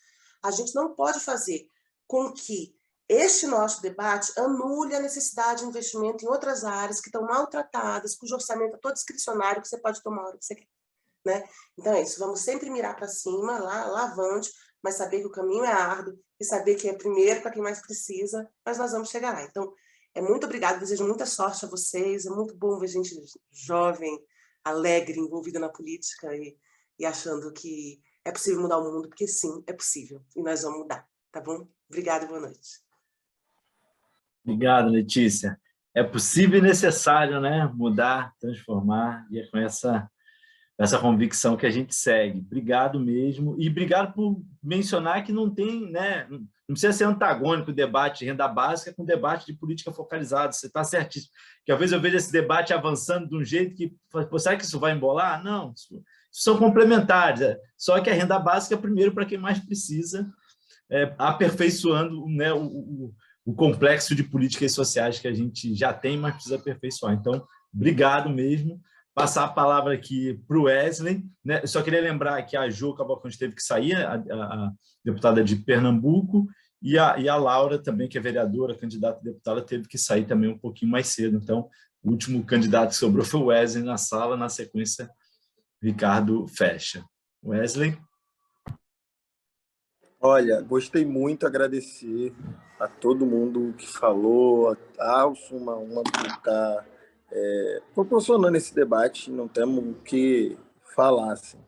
a gente não pode fazer com que este nosso debate anule a necessidade de investimento em outras áreas que estão maltratadas, cujo orçamento é todo discricionário, que você pode tomar a hora que você quer. Né? Então é isso, vamos sempre mirar para cima, lá avante, mas saber que o caminho é árduo e saber que é primeiro para quem mais precisa, mas nós vamos chegar lá. Então, muito obrigada, desejo muita sorte a vocês, é muito bom ver gente jovem, alegre, envolvida na política e achando que é possível mudar o mundo, porque sim, é possível, e nós vamos mudar, tá bom? Obrigada e boa noite. Obrigado, Letícia. É possível e necessário, né? Mudar, transformar, e é com essa convicção que a gente segue. Obrigado mesmo. E obrigado por mencionar que não tem, né? Não precisa ser antagônico o debate de renda básica com o debate de política focalizada. Você está certíssimo. Porque às vezes eu vejo esse debate avançando de um jeito que... Será que isso vai embolar? Não, isso são complementares. Só que a renda básica é primeiro para quem mais precisa, aperfeiçoando, né, o complexo de políticas sociais que a gente já tem, mas precisa aperfeiçoar. Então, obrigado mesmo. Passar a palavra aqui para o Wesley, né? Eu só queria lembrar que a Jo Cavalcante teve que sair, a deputada de Pernambuco, e a Laura também, que é vereadora, candidata a deputada, teve que sair também um pouquinho mais cedo. Então, o último candidato que sobrou foi o Wesley na sala, na sequência, Ricardo fecha. Wesley? Olha, gostei muito, agradecer a todo mundo que falou, a Alsuma, uma que está proporcionando esse debate, não temos o que falar. Assim.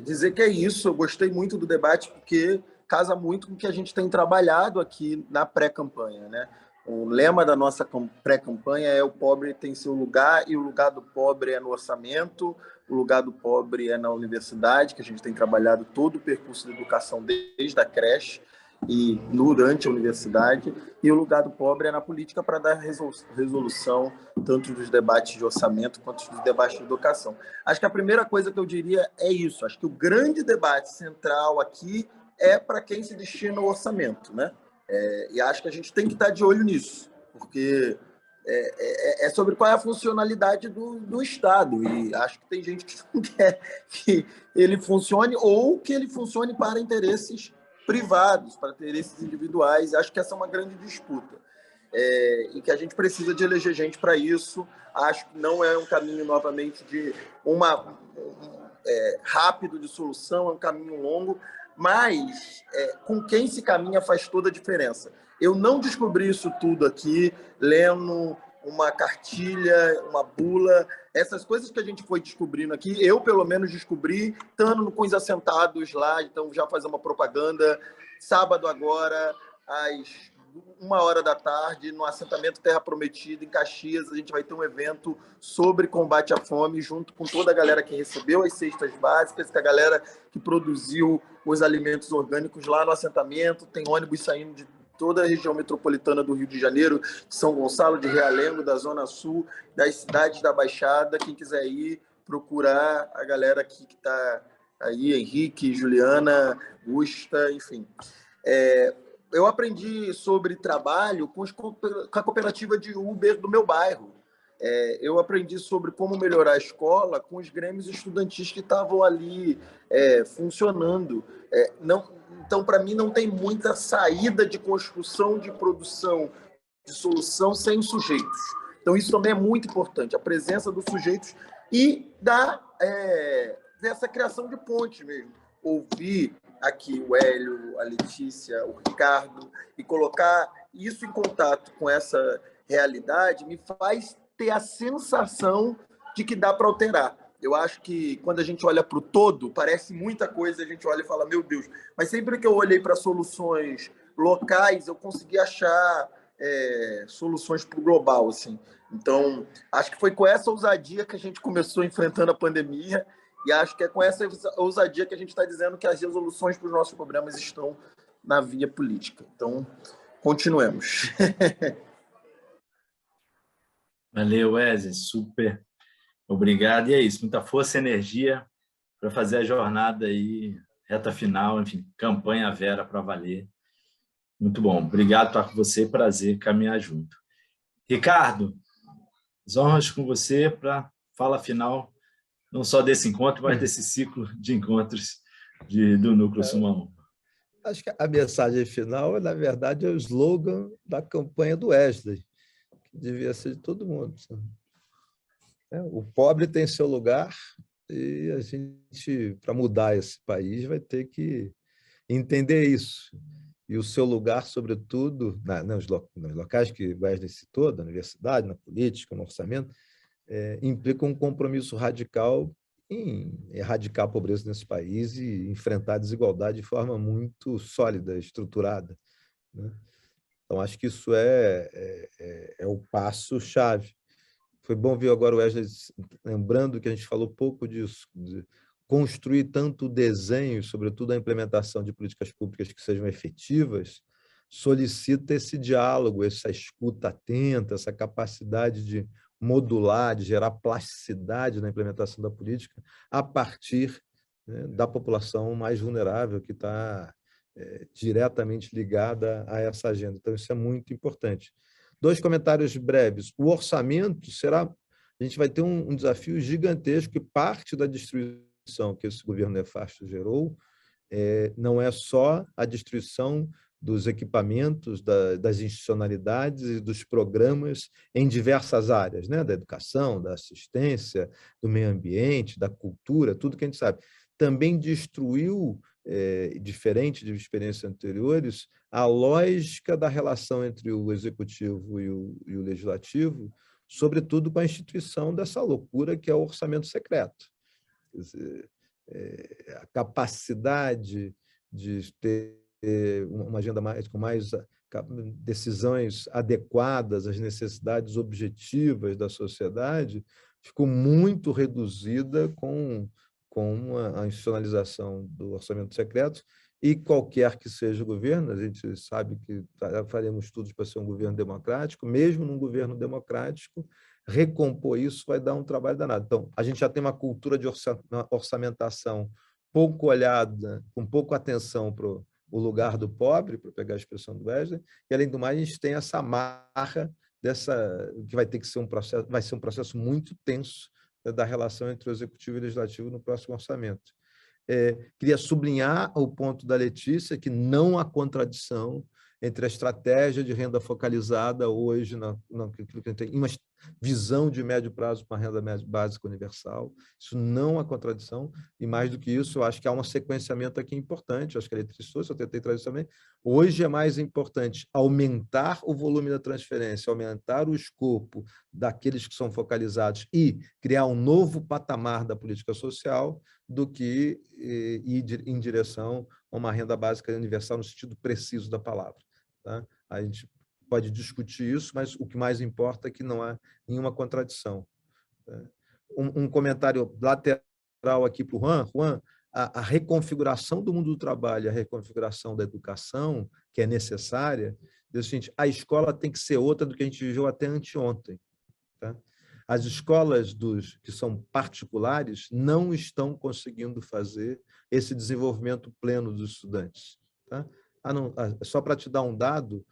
Dizer que é isso, eu gostei muito do debate porque casa muito com o que a gente tem trabalhado aqui na pré-campanha, né? O lema da nossa pré-campanha é o pobre tem seu lugar, e o lugar do pobre é no orçamento, o lugar do pobre é na universidade, que a gente tem trabalhado todo o percurso de educação desde a creche, e durante a universidade, e o lugar do pobre é na política para dar resolução tanto dos debates de orçamento quanto dos debates de educação. Acho que a primeira coisa que eu diria é isso. Acho que o grande debate central aqui é para quem se destina o orçamento, né? E acho que a gente tem que estar de olho nisso, porque é sobre qual é a funcionalidade do Estado, e acho que tem gente que não quer que ele funcione ou que ele funcione para interesses privados, para interesses individuais. Acho que essa é uma grande disputa, e que a gente precisa de eleger gente para isso. Acho que não é um caminho, novamente, de rápido de solução, é um caminho longo, mas com quem se caminha faz toda a diferença. Eu não descobri isso tudo aqui lendo uma cartilha, uma bula. Essas coisas que a gente foi descobrindo aqui, eu pelo menos descobri estando com os assentados lá. Então já fazer uma propaganda. Sábado agora, às 13h, no assentamento Terra Prometida, em Caxias, a gente vai ter um evento sobre combate à fome, junto com toda a galera que recebeu as cestas básicas, com a galera que produziu os alimentos orgânicos lá no assentamento. Tem ônibus saindo de toda a região metropolitana do Rio de Janeiro, de São Gonçalo, de Realengo, da Zona Sul, das cidades da Baixada. Quem quiser ir, procurar a galera aqui que está aí, Henrique, Juliana, Gusta, enfim. Eu aprendi sobre trabalho com a cooperativa de Uber do meu bairro. Eu aprendi sobre como melhorar a escola com os grêmios estudantis que estavam ali funcionando. Então, para mim, não tem muita saída de construção, de produção, de solução sem os sujeitos. Então, isso também é muito importante, a presença dos sujeitos e dessa criação de ponte mesmo. Ouvir aqui o Hélio, a Letícia, o Ricardo, e colocar isso em contato com essa realidade me faz ter a sensação de que dá para alterar. Eu acho que quando a gente olha para o todo, parece muita coisa, a gente olha e fala, meu Deus, mas sempre que eu olhei para soluções locais, eu consegui achar soluções para o global, assim. Então, acho que foi com essa ousadia que a gente começou enfrentando a pandemia, e acho que é com essa ousadia que a gente está dizendo que as resoluções para os nossos problemas estão na via política. Então, continuemos. Valeu, Wesley, super obrigado. E é isso, muita força e energia para fazer a jornada aí, reta final, enfim, campanha Vera para valer. Muito bom, obrigado por estar com você, prazer caminhar junto. Ricardo, as honras com você para fala final, não só desse encontro, mas desse ciclo de encontros do Núcleo Suma. Acho que a mensagem final, na verdade, é o slogan da campanha do Wesley, que devia ser de todo mundo. O pobre tem seu lugar e a gente, para mudar esse país, vai ter que entender isso. E o seu lugar, sobretudo, nos locais que o Wesley citou, da universidade, na política, no orçamento, implica um compromisso radical em erradicar a pobreza nesse país e enfrentar a desigualdade de forma muito sólida, estruturada, né? Então, acho que isso é o passo-chave. Foi bom ver agora o Wesley lembrando que a gente falou pouco disso, de construir tanto o desenho, sobretudo a implementação de políticas públicas que sejam efetivas, solicita esse diálogo, essa escuta atenta, essa capacidade de modular, de gerar plasticidade na implementação da política a partir, né, da população mais vulnerável que está diretamente ligada a essa agenda. Então, isso é muito importante. 2 comentários breves. O orçamento será... A gente vai ter um desafio gigantesco e parte da destruição que esse governo nefasto gerou não é só a destruição dos equipamentos, das institucionalidades e dos programas em diversas áreas, né? Da educação, da assistência, do meio ambiente, da cultura, tudo que a gente sabe. Também destruiu, diferente de experiências anteriores, a lógica da relação entre o executivo e o legislativo, sobretudo com a instituição dessa loucura que é o orçamento secreto. Quer dizer, a capacidade de ter uma agenda com mais decisões adequadas às necessidades objetivas da sociedade ficou muito reduzida com a institucionalização do orçamento secreto e qualquer que seja o governo, a gente sabe que faremos tudo para ser um governo democrático, mesmo num governo democrático, recompor isso vai dar um trabalho danado. Então, a gente já tem uma cultura de orçamentação pouco olhada, com pouca atenção para o lugar do pobre, para pegar a expressão do Wesley, e, além do mais, a gente tem essa marra que vai ter que ser vai ser um processo muito tenso da relação entre o Executivo e o Legislativo no próximo orçamento. Queria sublinhar o ponto da Letícia, que não há contradição entre a estratégia de renda focalizada hoje, em uma visão de médio prazo para uma renda básica universal. Isso não há contradição, e mais do que isso, eu acho que há um sequenciamento aqui importante, acho que a Letícia trouxe, eu tentei trazer também. Hoje é mais importante aumentar o volume da transferência, aumentar o escopo daqueles que são focalizados e criar um novo patamar da política social do que ir em direção a uma renda básica universal no sentido preciso da palavra. Tá? A gente pode discutir isso, mas o que mais importa é que não há nenhuma contradição. Um comentário lateral aqui para o Juan. Juan, a reconfiguração do mundo do trabalho, a reconfiguração da educação, que é necessária, diz o seguinte: a escola tem que ser outra do que a gente viveu até anteontem. Tá? As escolas que são particulares não estão conseguindo fazer esse desenvolvimento pleno dos estudantes. Tá? Só para te dar um dado,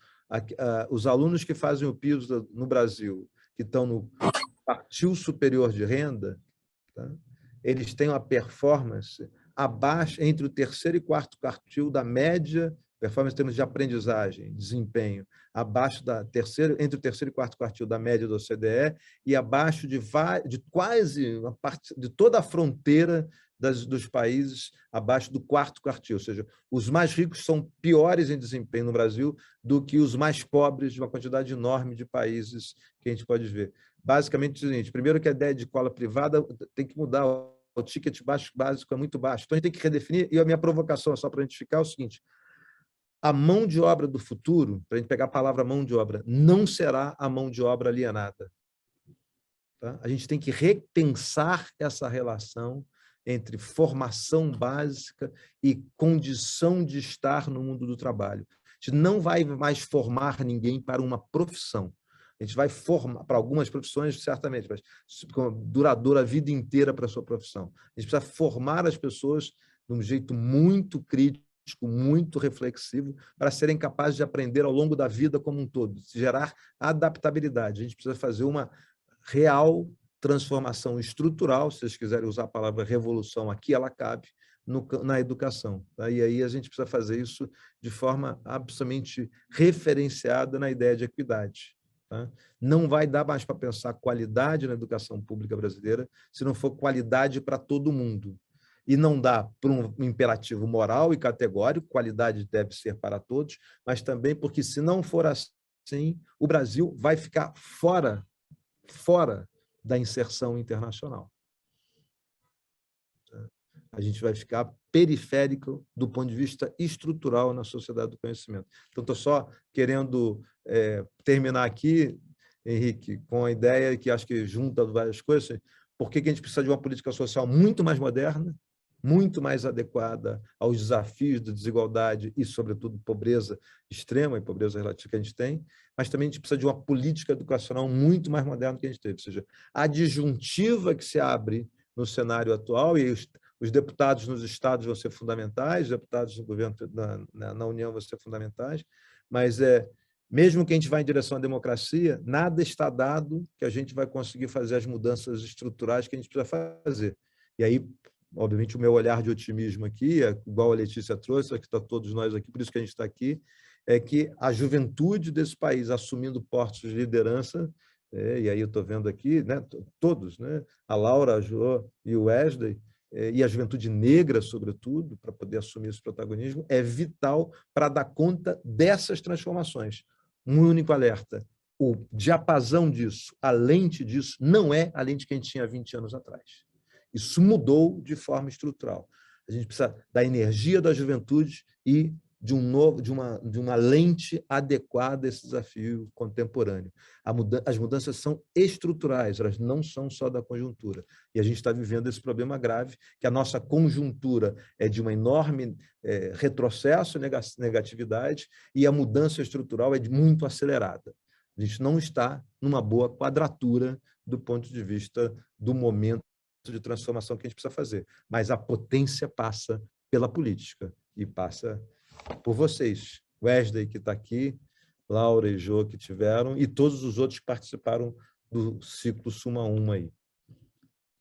os alunos que fazem o piso no Brasil, que estão no quartil superior de renda, tá? Eles têm uma performance abaixo, entre o terceiro e quarto quartil da média, performance em termos de aprendizagem, desempenho, abaixo entre o terceiro e quarto quartil da média do OCDE e abaixo de quase uma parte de toda a fronteira dos países abaixo do quarto quartil, ou seja, os mais ricos são piores em desempenho no Brasil do que os mais pobres de uma quantidade enorme de países que a gente pode ver. Basicamente, é o seguinte: primeiro, que a ideia de escola privada tem que mudar, o ticket básico é muito baixo, então a gente tem que redefinir, e a minha provocação, só para identificar, é o seguinte: a mão de obra do futuro, para a gente pegar a palavra mão de obra, não será a mão de obra alienada. Tá? A gente tem que repensar essa relação entre formação básica e condição de estar no mundo do trabalho. A gente não vai mais formar ninguém para uma profissão. A gente vai formar, para algumas profissões, certamente, mas duradoura a vida inteira para a sua profissão. A gente precisa formar as pessoas de um jeito muito crítico, muito reflexivo, para serem capazes de aprender ao longo da vida como um todo, gerar adaptabilidade. A gente precisa fazer uma real transformação estrutural, se vocês quiserem usar a palavra revolução aqui, ela cabe na educação. Tá? E aí a gente precisa fazer isso de forma absolutamente referenciada na ideia de equidade. Tá? Não vai dar mais para pensar qualidade na educação pública brasileira se não for qualidade para todo mundo. E não dá por um imperativo moral e categórico, qualidade deve ser para todos, mas também porque, se não for assim, o Brasil vai ficar fora da inserção internacional. A gente vai ficar periférico do ponto de vista estrutural na sociedade do conhecimento. Então, estou só querendo terminar aqui, Henrique, com a ideia que acho que junta várias coisas. Por que a gente precisa de uma política social muito mais moderna, muito mais adequada aos desafios da desigualdade e, sobretudo, pobreza extrema e pobreza relativa que a gente tem, mas também a gente precisa de uma política educacional muito mais moderna que a gente teve. Ou seja, a disjuntiva que se abre no cenário atual, e os deputados nos estados vão ser fundamentais, os deputados no governo, na União vão ser fundamentais, mas mesmo que a gente vá em direção à democracia, nada está dado que a gente vai conseguir fazer as mudanças estruturais que a gente precisa fazer. E aí, obviamente, o meu olhar de otimismo aqui, igual a Letícia trouxe, aqui está todos nós aqui, por isso que a gente está aqui, é que a juventude desse país assumindo postos de liderança, e aí eu estou vendo aqui, né, todos, né, a Laura, a Jo e o Wesley, e a juventude negra, sobretudo, para poder assumir esse protagonismo, é vital para dar conta dessas transformações. Um único alerta: o diapasão disso, a lente disso, não é a lente que a gente tinha 20 anos atrás. Isso mudou de forma estrutural. A gente precisa da energia da juventude e de uma lente adequada a esse desafio contemporâneo. As mudanças são estruturais, elas não são só da conjuntura. E a gente está vivendo esse problema grave, que a nossa conjuntura é de uma enorme retrocesso, negatividade, e a mudança estrutural é muito acelerada. A gente não está numa boa quadratura do ponto de vista do momento de transformação que a gente precisa fazer. Mas a potência passa pela política e passa por vocês. Wesley, que está aqui, Laura e Jô, que tiveram, e todos os outros que participaram do ciclo Suma Uma aí.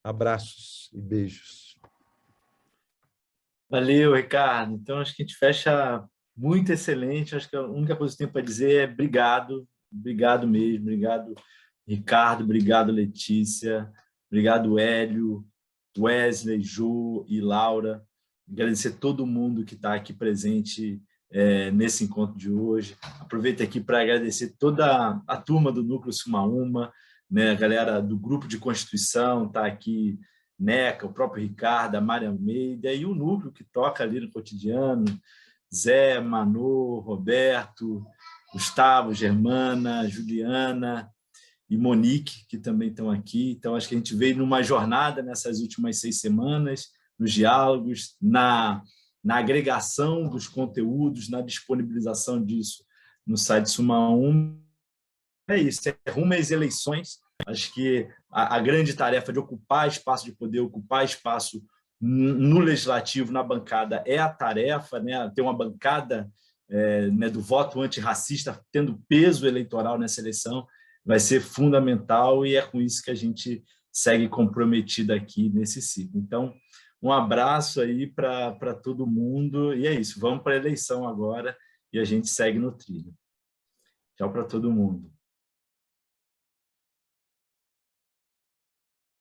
Abraços e beijos. Valeu, Ricardo. Então, acho que a gente fecha muito excelente. Acho que a única coisa que eu tenho para dizer é obrigado. Obrigado mesmo. Obrigado, Ricardo. Obrigado, Letícia. Obrigado, Hélio, Wesley, Jô e Laura. Agradecer todo mundo que está aqui presente nesse encontro de hoje. Aproveito aqui para agradecer toda a turma do Núcleo Suma Uma, né, a galera do Grupo de Constituição, está aqui, Neca, o próprio Ricardo, a Mária Almeida, e o núcleo que toca ali no cotidiano, Zé, Manu, Roberto, Gustavo, Germana, Juliana e Monique, que também estão aqui. Então, acho que a gente veio numa jornada nessas últimas 6 semanas, nos diálogos, na agregação dos conteúdos, na disponibilização disso no site Suma Uma. É isso, é rumo às eleições. Acho que a grande tarefa de ocupar espaço de poder, ocupar espaço no legislativo, na bancada, é a tarefa, né? Ter uma bancada né, do voto antirracista tendo peso eleitoral nessa eleição vai ser fundamental, e é com isso que a gente segue comprometido aqui nesse ciclo. Então, um abraço aí para todo mundo, e é isso, vamos para a eleição agora e a gente segue no trilho. Tchau para todo mundo.